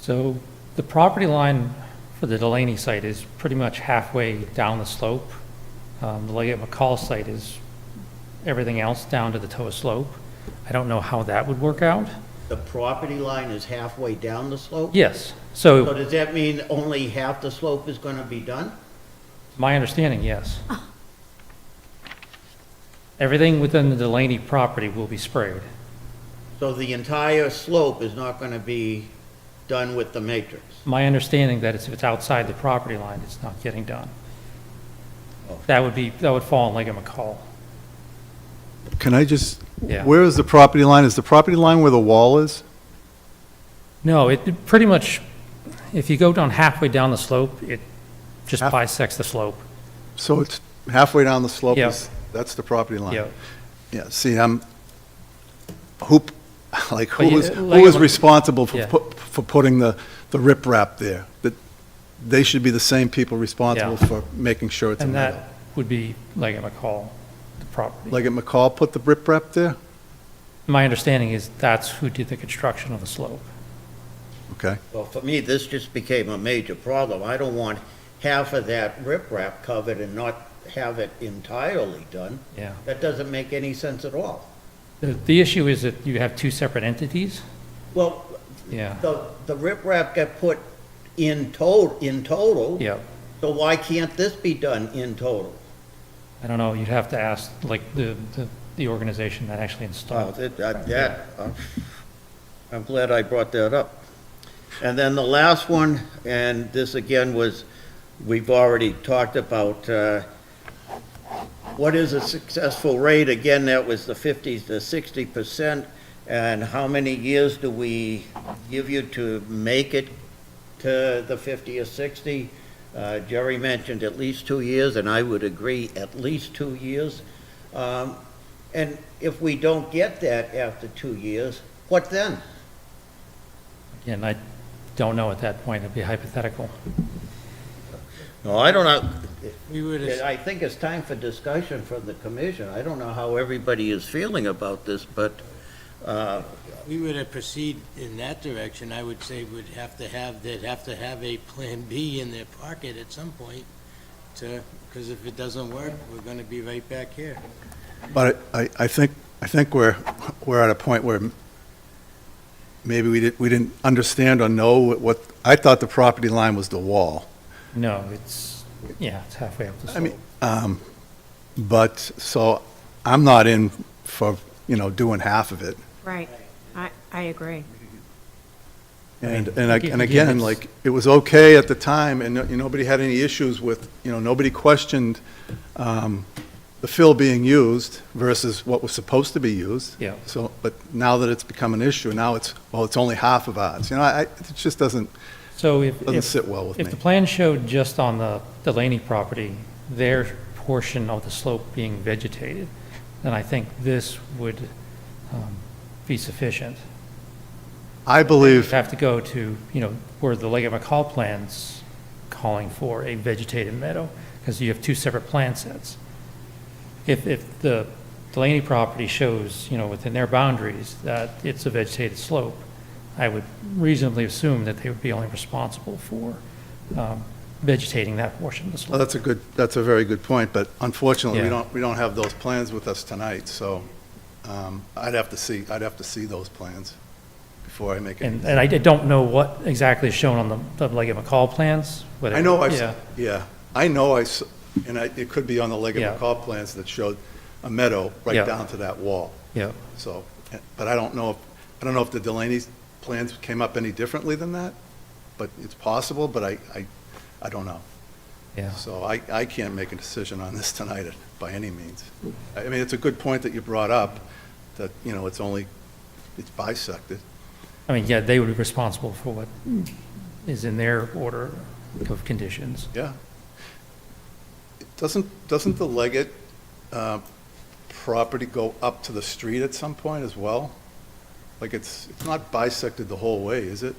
So the property line for the Delaney site is pretty much halfway down the slope. The Leggett McCall site is everything else down to the toe of slope. I don't know how that would work out. The property line is halfway down the slope? Yes, So so does that mean only half the slope is gonna be done? my understanding, yes. Everything within the Delaney property will be sprayed. So the entire slope is not gonna be done with the matrix? My understanding that if it's outside the property line, it's not getting done. Oh. That would fall on Leggett McCall. Can I just, Yeah. where is the property line? Is the property line where the wall is? No, it pretty much, if you go down halfway down the slope, it just Half- bisects the slope. So it's halfway down the slope, Yeah. that's the property line? Yeah. Yeah, see, who But who you- was, like who was a- responsible for Yeah. for putting the riprap there? That, they should be the same people responsible Yeah. for making sure it's a And meadow. that would be Leggett McCall, the property. Like at McCall put the riprap there? My understanding is that's who did the construction of the slope. Okay? Well, for me, this just became a major problem. I don't want half of that riprap covered and not have it entirely done. Yeah. That doesn't make any sense at all. The issue is that you have two separate entities. Well, Yeah. the riprap got put in total. Yeah. So why can't this be done in total? I don't know, you'd have to ask, like, the organization that actually Well, installed. I'm glad I brought that up. And then the last one, and this again was, we've already talked about, what is a successful rate? Again, that was the 50 to 60%. And how many years do we give you to make it to the 50 or 60? Jerry mentioned at least 2 years, and I would agree, at least 2 years. And if we don't get that after 2 years, what then? And I don't know at that point, it'd be hypothetical. No, I don't know. We would have, I think it's time for discussion from the commission. I don't know how everybody is feeling about this, but, we would have proceed in that direction. I would say they'd have to have a Plan B in their pocket at some point because if it doesn't work, we're gonna be right back here. But I think we're at a point where maybe we didn't understand or know what, I thought the property line was the wall. No, it's halfway up the I slope. mean, but, so I'm not in for, doing half of it. Right, I agree. And Again, again, it's- like, it was okay at the time, and nobody had any issues with, nobody questioned the fill being used versus what was supposed to be used. Yeah. So, but now that it's become an issue, now it's only half of ours. It just doesn't So sit well with me. if the plan showed just on the Delaney property, their portion of the slope being vegetated, then I think this would be sufficient. I You'd believe, have to go to, where the Leggett McCall plan's calling for a vegetated meadow, because you have two separate plan sets. If the Delaney property shows, within their boundaries that it's a vegetated slope, I would reasonably assume that they would be only responsible for vegetating that portion of the well, slope. that's a very good point, but unfortunately, Yeah. we don't have those plans with us tonight, so I'd have to see those plans before I make it. And I don't know what exactly is shown on the Leggett McCall plans, whether. I know Yeah, I know it could be on the Leggett Yeah. McCall plans that showed a meadow right Yeah. down to that wall. yeah. So, but I don't know if the Delaney plans came up any differently than that, but it's possible, but I don't know. Yeah. So I can't make a decision on this tonight by any means. I mean, it's a good point that you brought up, that, it's bisected. I mean, yeah, they would be responsible for what is in their order of conditions. Yeah. Doesn't the Leggett property go up to the street at some point as well? Like, it's not bisected the whole way, is it?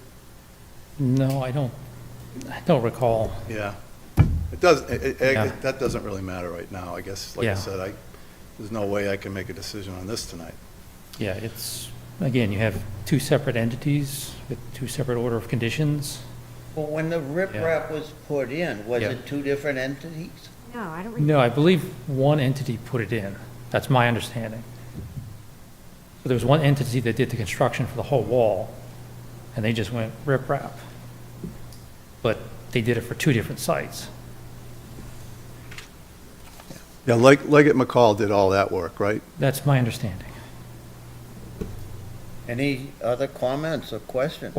No, I don't recall. Yeah. It does, Yeah. that doesn't really matter right now, I guess. Like I Yeah. said, there's no way I can make a decision on this tonight. Yeah, again, you have two separate entities with two separate order of conditions. Well, when the riprap was put in, was Yeah. it two different entities? No, I don't. No, I believe one entity put it in. That's my understanding. So there was one entity that did the construction for the whole wall, and they just went riprap. But they did it for two different sites. Yeah, Leggett McCall did all that work, right? That's my understanding. Any other comments or questions?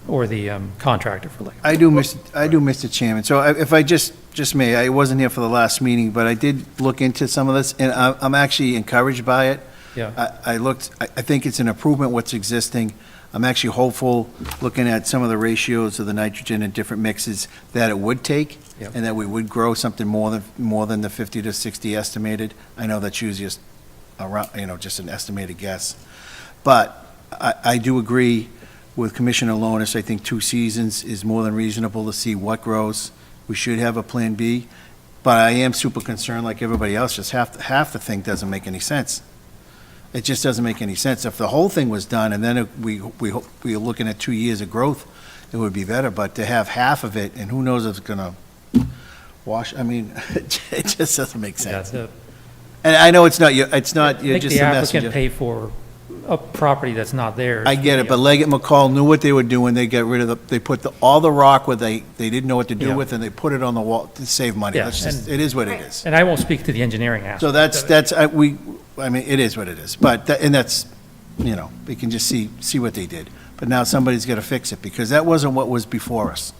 Or the contractor for Leggett. I do, Mr. Chairman. So if I just may, I wasn't here for the last meeting, but I did look into some of this, and I'm actually encouraged by it. Yeah. I think it's an improvement what's existing. I'm actually hopeful, looking at some of the ratios of the nitrogen and different mixes, that it would take, Yep. and that we would grow something more than the 50 to 60 estimated. I know that's usually just around, just an estimated guess. But I do agree with Commissioner Lonis. I think 2 seasons is more than reasonable to see what grows. We should have a Plan B, but I am super concerned, like everybody else, just half the thing doesn't make any sense. It just doesn't make any sense. If the whole thing was done, and then we were looking at 2 years of growth, it would be better, but to have half of it, and who knows if it's gonna wash, I mean, it just doesn't make Yeah, sense. And I know it's not, you're make just a the applicant messenger. pay for a property that's not theirs. I get it, but Leggett McCall knew what they were doing. They got rid of they put all the rock where they didn't know what to do Yeah. with, and they put it on the wall to save money. Yeah, That's just, and- it is what it is. And I won't speak to the engineering aspect. So of it. I mean, it is what it is. But, and that's, we can just see what they did. But now somebody's got to fix it, because that wasn't what was before us.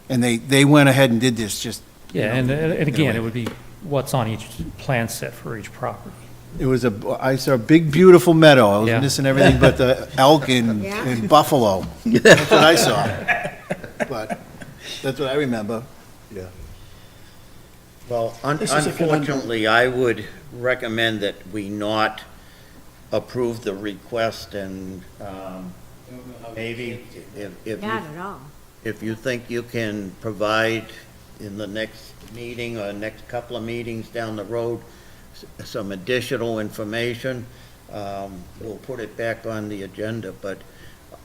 And they went ahead and did this just. Yeah, and again, it would be what's on each plan set for each property. It was I saw a big, beautiful meadow. I was Yeah. missing everything but the elk and Yeah. and buffalo. That's what I saw. But that's what I remember. Well, This is a conundrum. unfortunately, I would recommend that we not approve the request, and maybe Not at all. if you think you can provide in the next meeting or next couple of meetings down the road, some additional information, we'll put it back on the agenda, but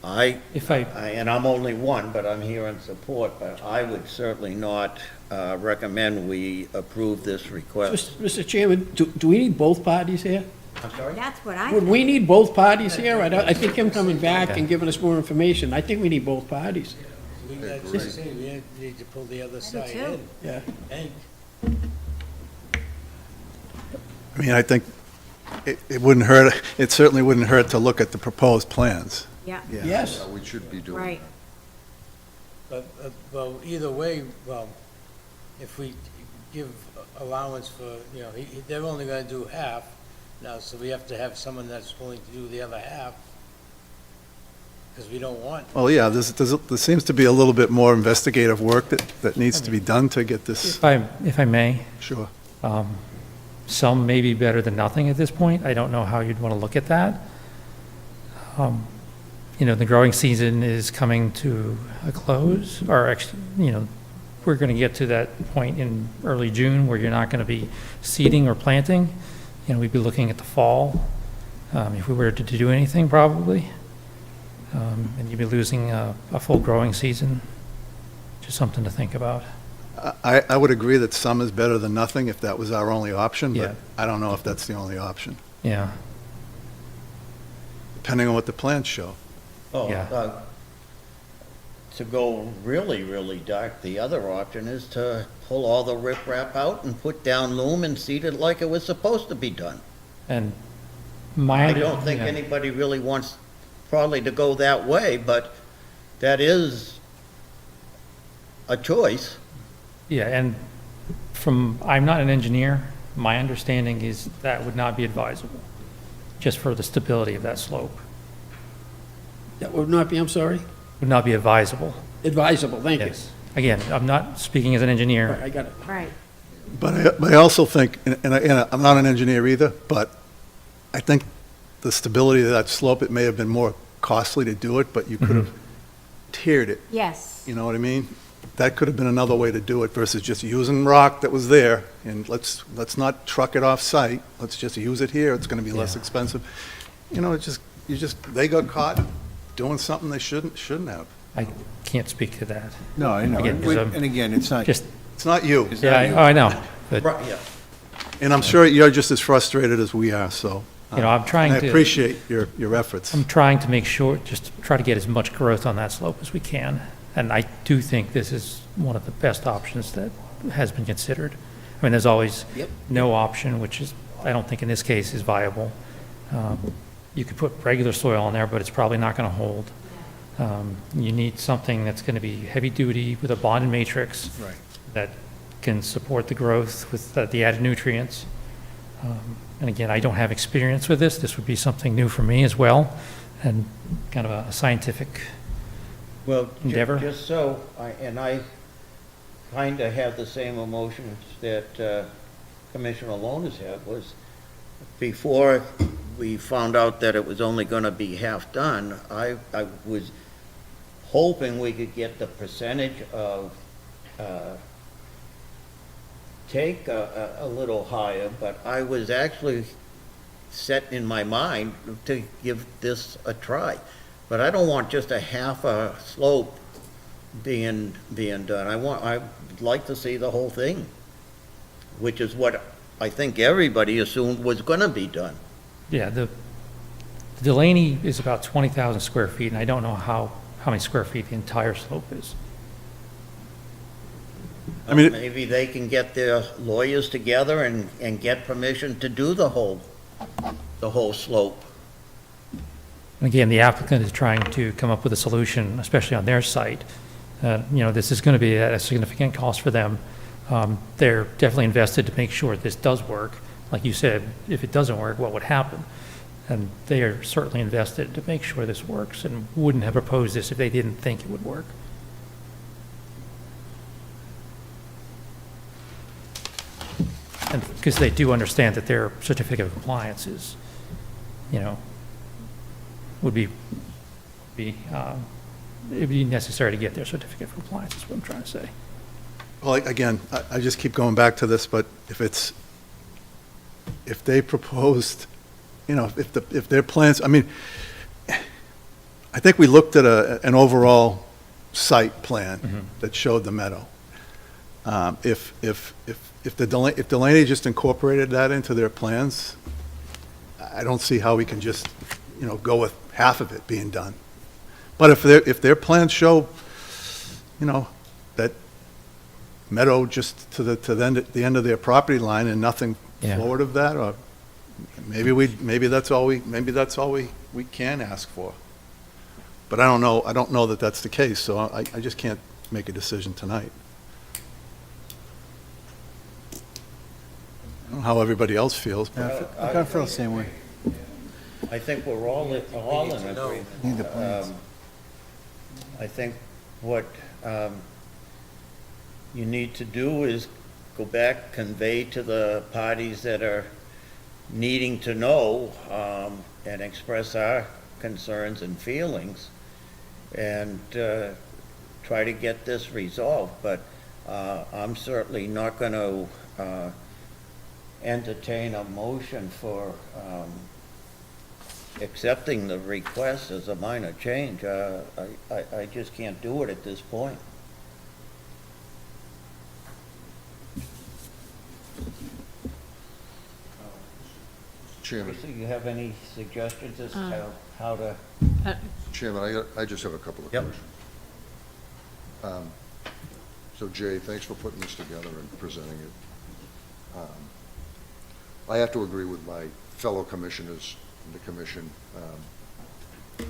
and I'm only one, but I'm here in support, but I would certainly not recommend we approve this request. Mr. Chairman, do we need both parties here? I'm sorry? That's what I Would think. we need both parties here? I think him coming back and giving us more information, I think we need both parties. We need to pull the other side too. in. Yeah. And I mean, I think it wouldn't hurt, it certainly wouldn't hurt to look at the proposed plans. Yeah, Yes. Yeah, we should be doing right. that. But, well, either way, well, if we give allowance for, they're only gonna do half now, so we have to have someone that's willing to do the other half, because we don't want. Well, yeah, there seems to be a little bit more investigative work that needs to be done to get this, If I may, sure. some may be better than nothing at this point. I don't know how you'd want to look at that. The growing season is coming to a close, or actually, we're going to get to that point in early June where you're not going to be seeding or planting. We'd be looking at the fall, if we were to do anything, probably. And you'd be losing a full growing season. Just something to think about. I would agree that some is better than nothing if that was our only option, Yeah. but I don't know if that's the only option, Yeah, depending on what the plans show. Oh, Yeah. To go really, really dark, the other option is to pull all the riprap out and put down loom and seed it like it was supposed to be done. and I don't think yeah. anybody really wants probably to go that way, but that is a choice. Yeah, and I'm not an engineer, my understanding is that would not be advisable, just for the stability of that slope. That would not be, I'm sorry, Would not be advisable. advisable, thank you. Yes. Again, I'm not speaking as an All engineer. right, I got it. Right. But I also think, and I'm not an engineer either, but I think the stability of that slope, it may have been more costly to do it, but you could have tiered it, Yes. you know what I mean? That could have been another way to do it versus just using rock that was there, and let's not truck it off-site, let's just use it here, it's gonna be less Yeah. expensive. They got caught doing something they shouldn't have. I can't speak to that. No, I know. Again, 'cause I'm And again, it's not, Just, It's not you, yeah, I know, but, Right, yeah. and I'm sure you're just as frustrated as we are, so. I'm trying I to. appreciate your efforts. I'm trying to make sure, just to try to get as much growth on that slope as we can. And I do think this is one of the best options that has been considered. I mean, there's always no option, which is, I don't think in this case is viable. You could put regular soil on there, but it's probably not going to hold. You need something that's going to be heavy-duty with a bonded matrix. Right. That can support the growth with the added nutrients. And again, I don't have experience with this. This would be something new for me as well, and kind of a scientific. Well, Endeavor? just so, I kind of have the same emotions that Commissioner Lonas had, was before we found out that it was only going to be half done, I was hoping we could get the percentage of take a little higher, but I was actually set in my mind to give this a try. But I don't want just a half a slope being done. I'd like to see the whole thing, which is what I think everybody assumed was gonna be done. Yeah, the Delaney is about 20,000 square feet, and I don't know how many square feet the entire slope is. I mean, Maybe they can get their lawyers together and get permission to do the whole slope. And again, the applicant is trying to come up with a solution, especially on their site. This is going to be at a significant cost for them. They're definitely invested to make sure this does work. Like you said, if it doesn't work, what would happen? And they are certainly invested to make sure this works and wouldn't have proposed this if they didn't think it would work. And because they do understand that their certificate of compliance is, would be, it'd be necessary to get their certificate of compliance, is what I'm trying to say. well, again, I just keep going back to this, but if they proposed, if their plans, I mean, I think we looked at an overall site plan that showed the meadow. If Delaney just incorporated that into their plans, I don't see how we can just, go with half of it being done. But if their plans show, that meadow just to the end of their property line and nothing Yeah. forward of that, or maybe that's all we can ask for. But I don't know that that's the case, so I just can't make a decision tonight. I don't know how everybody else feels, but I kind of feel the same way. I think we're all in agreement. Need the plans. I think what you need to do is go back, convey to the parties that are needing to know, and express our concerns and feelings, and try to get this resolved. But I'm certainly not going to entertain a motion for accepting the request as a minor change. I just can't do it at this point. Chairman, Lisa, you have any suggestions as to how to? Chairman, I just have a couple of Yep. questions. So Jay, thanks for putting this together and presenting it. I have to agree with my fellow commissioners in the commission.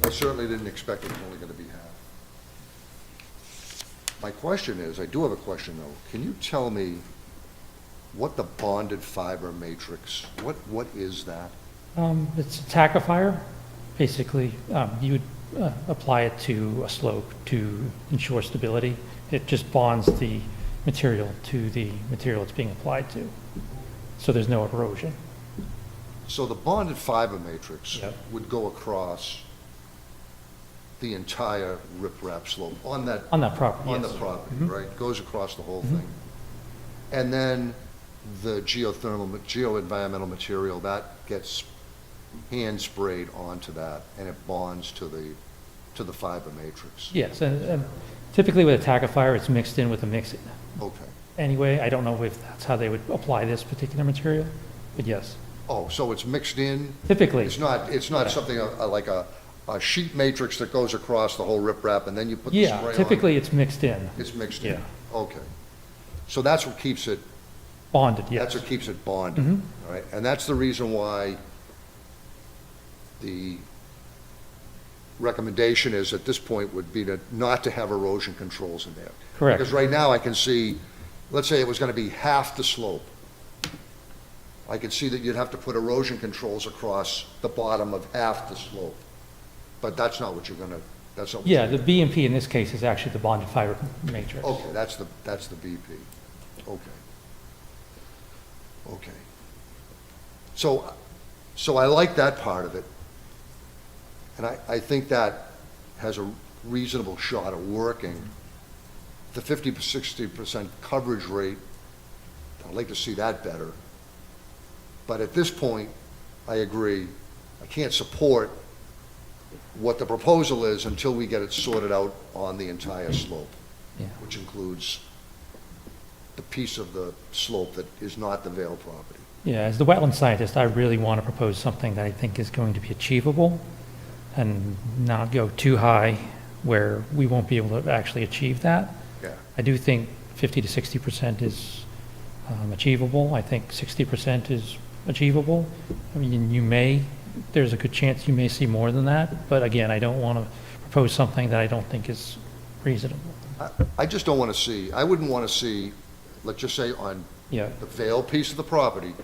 I certainly didn't expect it was only going to be half. My question is, I do have a question though. Can you tell me what the bonded fiber matrix, what is that? It's a tackifier. Basically, you would apply it to a slope to ensure stability. It just bonds the material to the material it's being applied to, so there's no erosion. So the bonded fiber matrix Yep. would go across the entire riprap slope on that On that property, on the yes. property, Mhm. right? Goes across the whole thing. And then the geo-environmental material, that gets hand sprayed onto that, and it bonds to the fiber matrix. Yes, and typically with a tackifier, it's mixed in with a mix-in. Okay. Anyway, I don't know if that's how they would apply this particular material, but yes, Oh, so it's mixed in? typically. It's not something like a sheet matrix that goes across the whole riprap, and then you put the spray on? Yeah, typically it's mixed in, It's mixed in? Yeah. Okay. So that's what keeps it bonded, yes. That's what keeps it bonded, Mhm. all right? And that's the reason why the recommendation is, at this point, would be not to have erosion controls in there. Correct. Because right now, I can see, let's say it was gonna be half the slope. I could see that you'd have to put erosion controls across the bottom of half the slope. But that's not what you're gonna, that's not what Yeah, you're the BMP in this case is actually the bonded fiber matrix. Okay, that's the BP. Okay. Okay. So I like that part of it. And I think that has a reasonable shot of working. The 50-60% coverage rate, I'd like to see that better. But at this point, I agree. I can't support what the proposal is until we get it sorted out on the entire slope, Yeah. which includes the piece of the slope that is not the Vale property. Yeah, as the wetland scientist, I really want to propose something that I think is going to be achievable and not go too high where we won't be able to actually achieve that. Yeah. I do think 50 to 60% is achievable. I think 60% is achievable. I mean, there's a good chance you may see more than that, but again, I don't want to propose something that I don't think is reasonable. I just don't want to see, I wouldn't want to see, let's just say on Yeah, the Vale piece of the property,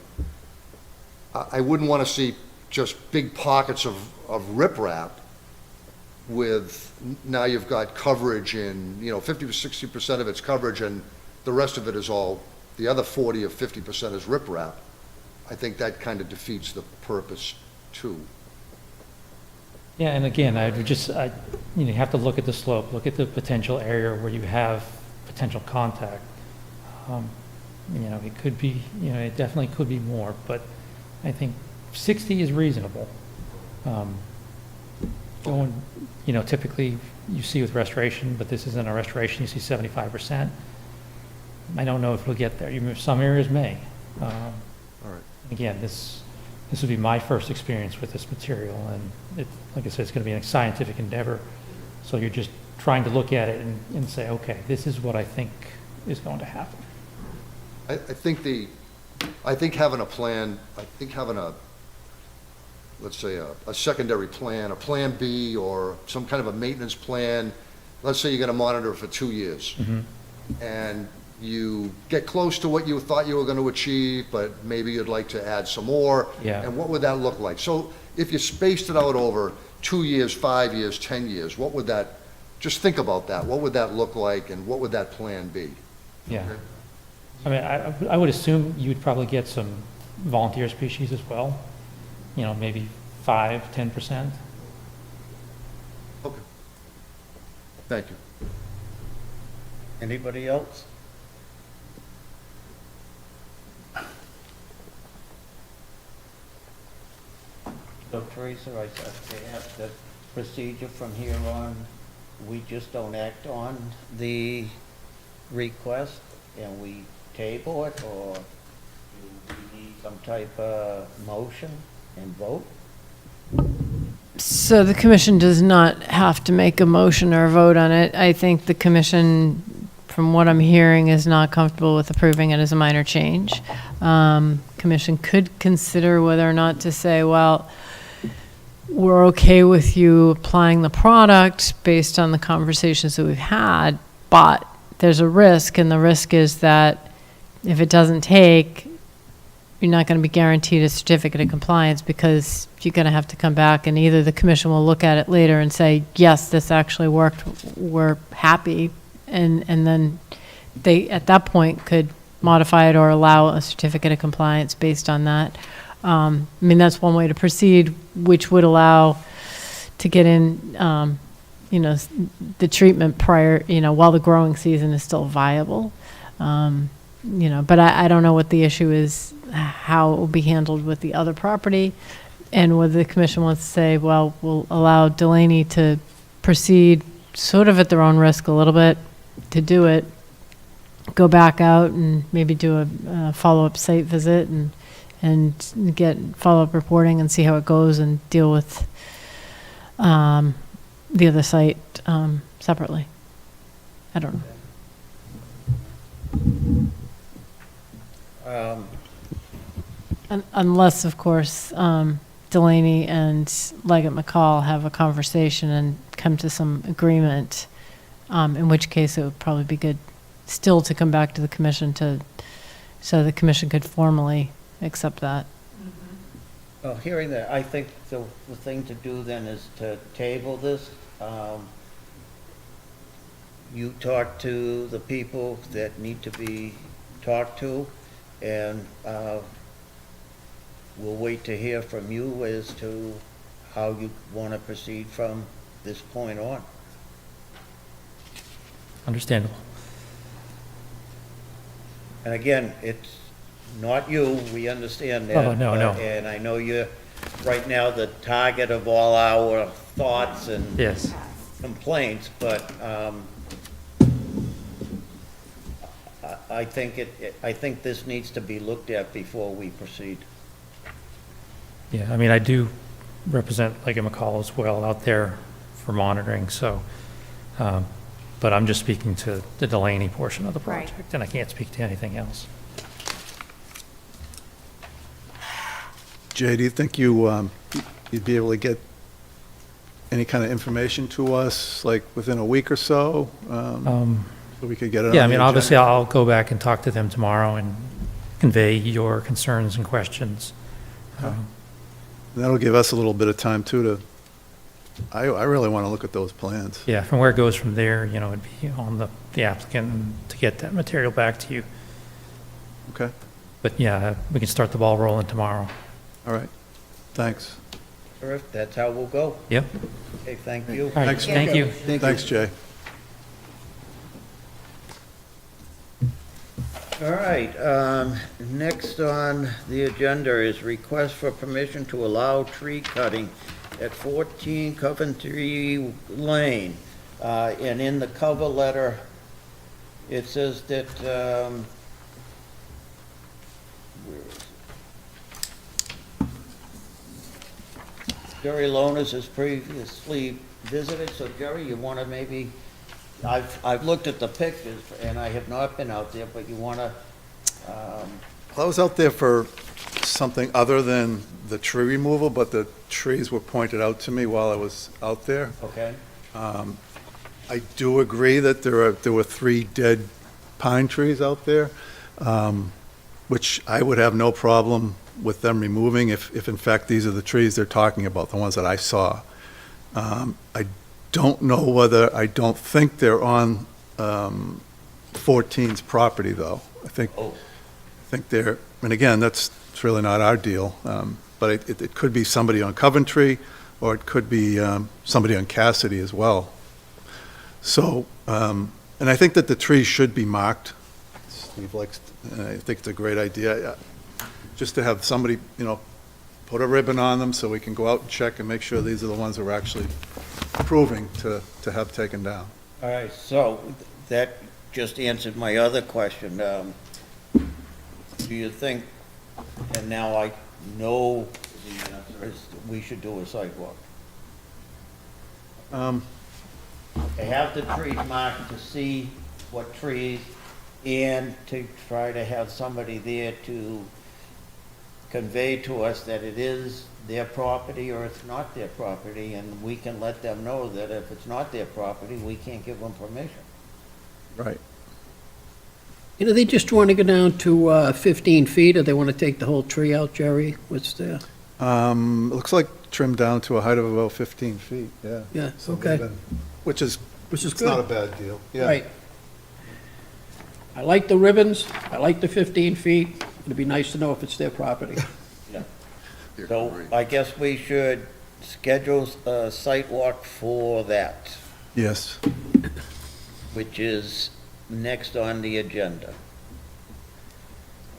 I wouldn't want to see just big pockets of riprap with, now you've got coverage in, 50 to 60% of it's coverage and the rest of it is all, the other 40 or 50% is riprap. I think that kind of defeats the purpose too. yeah, and again, you have to look at the slope, look at the potential area where you have potential contact. It could be, it definitely could be more, but I think 60 is reasonable. Typically you see with restoration, but this isn't a restoration, you see 75%. I don't know if we'll get there. Some areas may. All right. Again, this would be my first experience with this material, and like I said, it's going to be a scientific endeavor. So you're just trying to look at it and say, okay, this is what I think is going to happen. I think having a plan, let's say a secondary plan, a plan B or some kind of a maintenance plan. Let's say you're going to monitor for 2 years. And you get close to what you thought you were going to achieve, but maybe you'd like to add some more. Yeah. And what would that look like? So if you spaced it out over 2 years, 5 years, 10 years, what would that, just think about that. What would that look like and what would that plan be? Yeah. Okay. I mean, I would assume you would probably get some volunteer species as well, maybe 5-10%. Okay. Thank you. Anybody else? So Teresa, I have the procedure from here on, we just don't act on the request and we table it, or do we need some type of motion and vote? So the commission does not have to make a motion or a vote on it. I think the commission, from what I'm hearing, is not comfortable with approving it as a minor change. Commission could consider whether or not to say, well, we're okay with you applying the product based on the conversations that we've had, but there's a risk, and the risk is that if it doesn't take, you're not going to be guaranteed a certificate of compliance because you're going to have to come back and either the commission will look at it later and say, yes, this actually worked, we're happy, and then they, at that point, could modify it or allow a certificate of compliance based on that. I mean, that's one way to proceed, which would allow to get in, the treatment prior, while the growing season is still viable. But I don't know what the issue is, how it will be handled with the other property, and whether the commission wants to say, well, we'll allow Delaney to proceed sort of at their own risk a little bit to do it, go back out and maybe do a follow-up site visit and get follow-up reporting and see how it goes and deal with the other site separately. I don't know. Unless, of course, Delaney and Leggett McCall have a conversation and come to some agreement, in which case it would probably be good still to come back to the commission so the commission could formally accept that. Well, hearing that, I think the thing to do then is to table this. You talk to the people that need to be talked to, and we'll wait to hear from you as to how you want to proceed from this point on. Understandable. And again, it's not you, we understand that. Oh, no. And I know you're right now the target of all our thoughts and Yes. complaints, but I think I think this needs to be looked at before we proceed. Yeah, I mean, I do represent Lake McCall as well out there for monitoring, so, but I'm just speaking to the Delaney portion of the Right. project, and I can't speak to anything else. Jay, do you think you'd be able to get any kind of information to us, like within a week or so? So we could get it on Yeah, I the mean, obviously, agenda? I'll go back and talk to them tomorrow and convey your concerns and questions. That'll give us a little bit of time too I really want to look at those plans. Yeah, from where it goes from there, you know, it'd be on the applicant to get that material back to you. Okay, But yeah, we can start the ball rolling tomorrow. all right, thanks. Terrific, that's how we'll go. Yep. Okay, thank you. All right, Thanks. thank you. Thanks, Jay. All right, next on the agenda is request for permission to allow tree cutting at 14 Coventry Lane. And in the cover letter, it says that, where is it? Jerry Lonas has previously visited, so Jerry, you want to maybe, I've looked at the pictures, and I have not been out there, but you want to, I was out there for something other than the tree removal, but the trees were pointed out to me while I was out there. okay? I do agree that there were 3 dead pine trees out there, which I would have no problem with them removing if in fact these are the trees they're talking about, the ones that I saw. I don't know whether, I don't think they're on 14's property, though. I think they're, and again, it's really not our deal, but it could be somebody on Coventry, or it could be somebody on Cassidy as well. So, and I think that the trees should be marked. Steve likes, and I think it's a great idea, just to have somebody, put a ribbon on them so we can go out and check and make sure these are the ones that we're actually approving to have taken down. All right, so that just answered my other question. Do you think, and now I know the answer is, we should do a sidewalk? They have the trees marked to see what trees, and to try to have somebody there to convey to us that it is their property or it's not their property, and we can let them know that if it's not their property, we can't give them permission. Right. They just want to go down to 15 feet, or they want to take the whole tree out, Jerry? What's the, It looks like trimmed down to a height of about 15 feet, yeah. yeah, So okay, Which is, which is it's not a good. bad deal. Yeah. Right. I like the ribbons, I like the 15 feet. It'd be nice to know if it's their property. So I guess we should schedule a site walk for that, Yes. which is next on the agenda.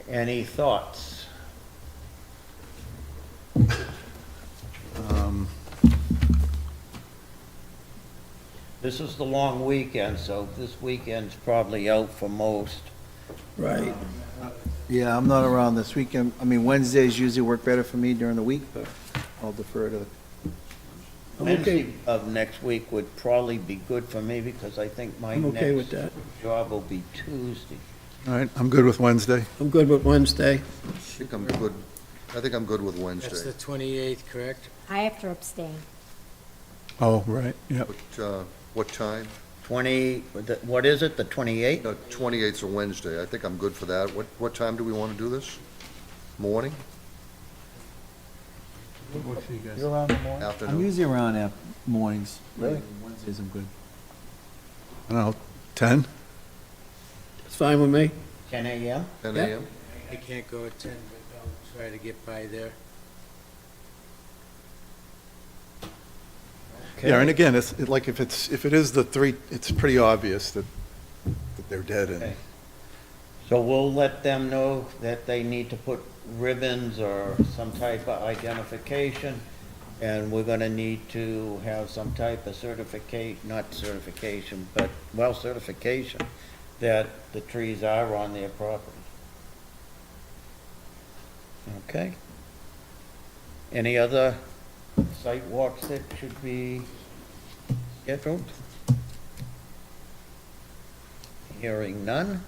Any thoughts? This is the long weekend, so this weekend's probably out for most. Right. Yeah, I'm not around this weekend. I mean, Wednesdays usually work better for me during the week, but I'll defer to Wednesday of next week would probably be good for me, because I think my I'm okay with next that. job will be Tuesday. All right, I'm good with Wednesday. I'm good with Wednesday. I think I'm good with That's Wednesday. the 28th, correct? I have to abstain. Oh, right, yeah. What time? 20, what is it, the 28th? No, 28th's a Wednesday. I think I'm good for that. What time do we want to do this? Morning? You're around in the morning? I'm Afternoon? usually around mornings. Really? Wednesdays I'm good. I don't know, 10? It's fine with me. 10 a.m.? 10 Yeah. a.m.? I can't go at 10, but I'll try to get by there. Yeah, and again, like if it is the 3, it's pretty obvious that they're dead. And Okay. So we'll let them know that they need to put ribbons or some type of identification, and we're gonna need to have some type of not certification, but, well, certification that the trees are on their property. Okay? Any other site walks that should be scheduled? Hearing none.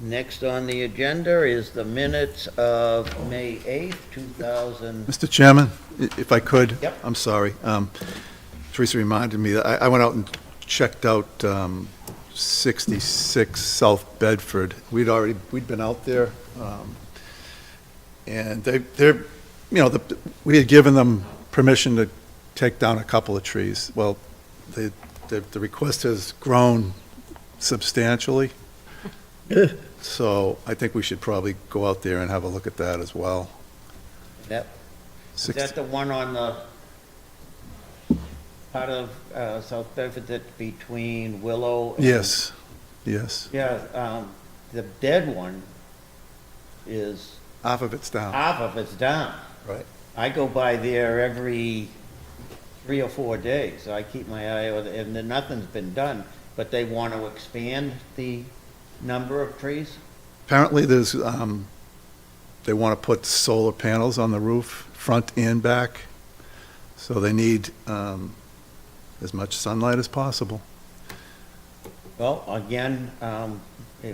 Next on the agenda is the minutes of May 8th, 2000. Mr. Chairman, if I could? Yep. I'm sorry. Teresa reminded me that I went out and checked out 66 South Bedford. We'd been out there, and they're, we had given them permission to take down a couple of trees. Well, the request has grown substantially. So I think we should probably go out there and have a look at that as well. Is that the one on the part of South Bedford that's between Willow? Yes, yes. Yeah, the dead one is, Half of it's down. half of it's down. Right. I go by there every 3 or 4 days. I keep my eye on it, and then nothing's been done, but they want to expand the number of trees? Apparently, there's, they want to put solar panels on the roof, front and back, so they need as much sunlight as possible. Well, again,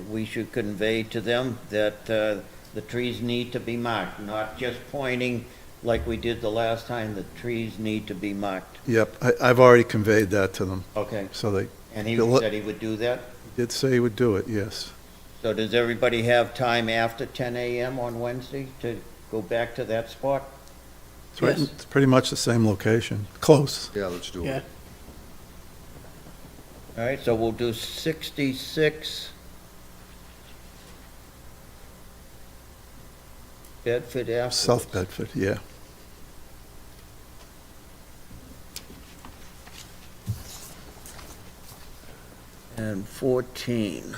we should convey to them that the trees need to be marked, not just pointing like we did the last time. The trees need to be marked. Yep, I've already conveyed that to them, Okay. so they And he You'll- said he would do that? did say he would do it, yes. So does everybody have time after 10 a.m. on Wednesday to go back to that spot? It's right- Yes. It's pretty much the same location, close. Yeah, let's do Yeah. it. All right, so we'll do 66 Bedford after. South Bedford, yeah. And 14.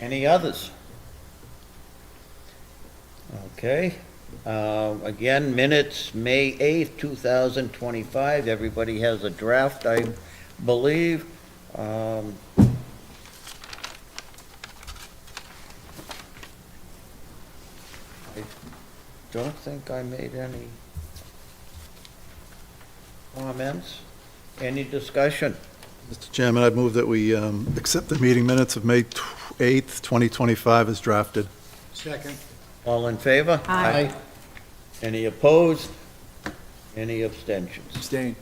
Any others? Okay. Again, minutes, May 8th, 2025. Everybody has a draft, I believe. I don't think I made any comments. Any discussion? Mr. Chairman, I move that we accept the meeting minutes of May 8th, 2025 as drafted. Second. All in favor? Aye. Any opposed? Any abstentions? Abstain.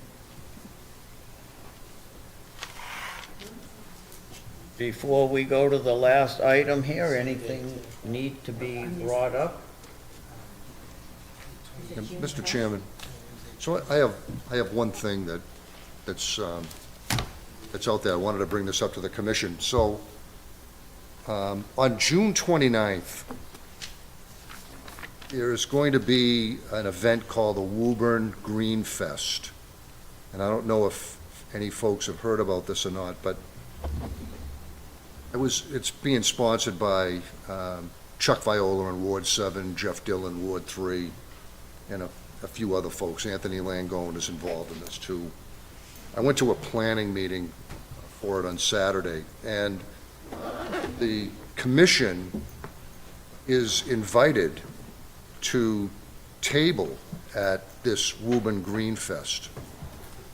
Before we go to the last item here, anything need to be brought up? And Mr. Chairman, so I have one thing that's out there. I wanted to bring this up to the commission. So, on June 29th, there's going to be an event called the Woburn Green Fest. And I don't know if any folks have heard about this or not, but it's being sponsored by Chuck Viola in Ward 7, Jeff Dillon, Ward 3, and a few other folks. Anthony Langone is involved in this too. I went to a planning meeting for it on Saturday, and the commission is invited to table at this Woburn Green Fest.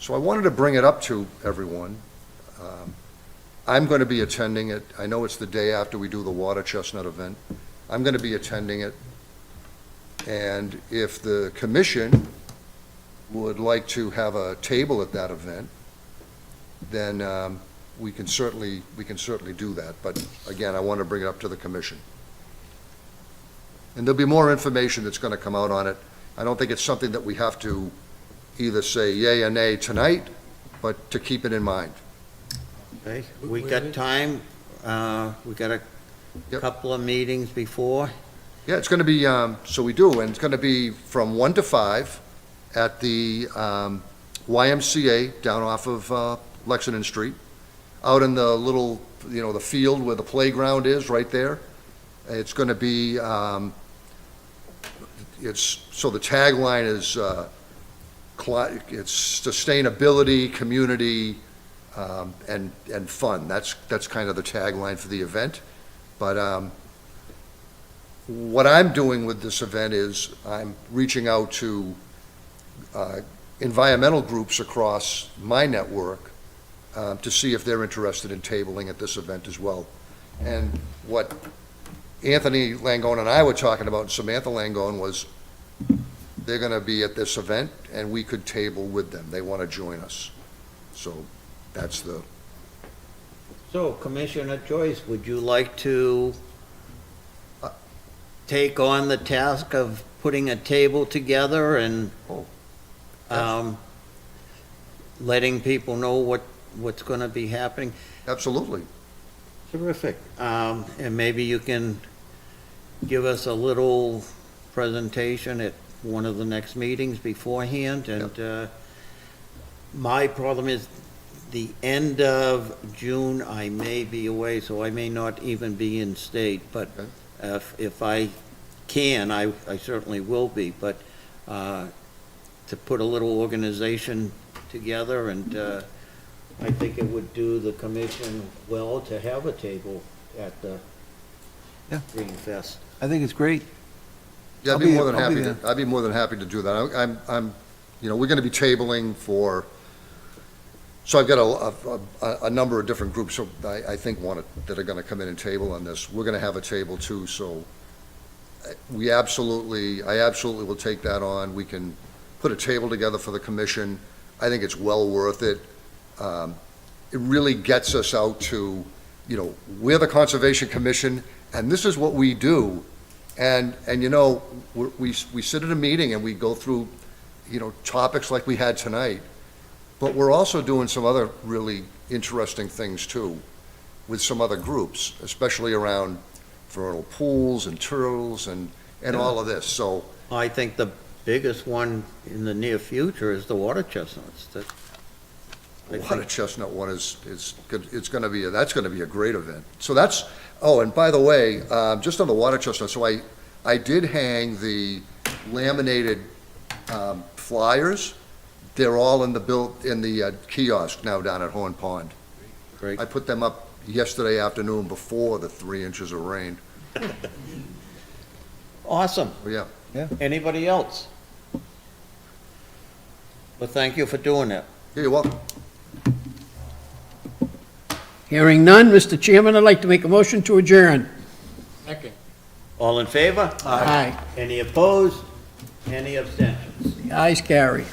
So I wanted to bring it up to everyone. I'm going to be attending it. I know it's the day after we do the Water Chestnut event. I'm going to be attending it. And if the commission would like to have a table at that event, then we can certainly do that. But again, I want to bring it up to the commission. And there'll be more information that's going to come out on it. I don't think it's something that we have to either say yay or nay tonight, but to keep it in mind. Okay, we got time, we got a Yep. couple of meetings before. Yeah, it's going to be, so we do, and it's going to be from 1 to 5, at the YMCA down off of Lexington Street, out in the little, the field where the playground is, right there. It's going to be, so the tagline is, it's sustainability, community, and fun. That's kind of the tagline for the event. But what I'm doing with this event is I'm reaching out to environmental groups across my network to see if they're interested in tabling at this event as well. And what Anthony Langone and I were talking about, Samantha Langone, was they're going to be at this event, and we could table with them. They want to join us. So that's the... So, Commissioner Joyce, would you like to take on the task of putting a table together and letting people know what's going to be happening? Absolutely. Terrific. And maybe you can give us a little presentation at one of the next meetings beforehand. And my problem is the end of June, I may be away, so I may not even be in state. But if I can, I certainly will be. But to put a little organization together, and I think it would do the commission well to have a table at the Green Fest. I think it's great. Yeah, I'll I'd be more than I'll be happy there. to, I'd be more than happy to do that. I'm, we're going to be tabling for, so I've got a number of different groups, so I think that are going to come in and table on this. We're going to have a table too, so I absolutely will take that on. We can put a table together for the commission. I think it's well worth it. It really gets us out to, we're the Conservation Commission, and this is what we do. And we sit at a meeting and we go through, topics like we had tonight, but we're also doing some other really interesting things too with some other groups, especially around vernal pools and turtles and all of this. So I think the biggest one in the near future is the water chestnuts. the water chestnut one is good. That's going to be a great event. So that's, oh, and by the way, just on the water chestnut, so I did hang the laminated flyers. They're all in the kiosk now down at Horn Pond. Great. I put them up yesterday afternoon before the 3 inches of rain. Awesome. Oh, yeah. Anybody else? Well, thank you for doing that. Yeah, you're welcome. Hearing none, Mr. Chairman, I'd like to make a motion to adjourn. Second. All in favor? Aye. Any opposed? Any abstentions? The ayes carry.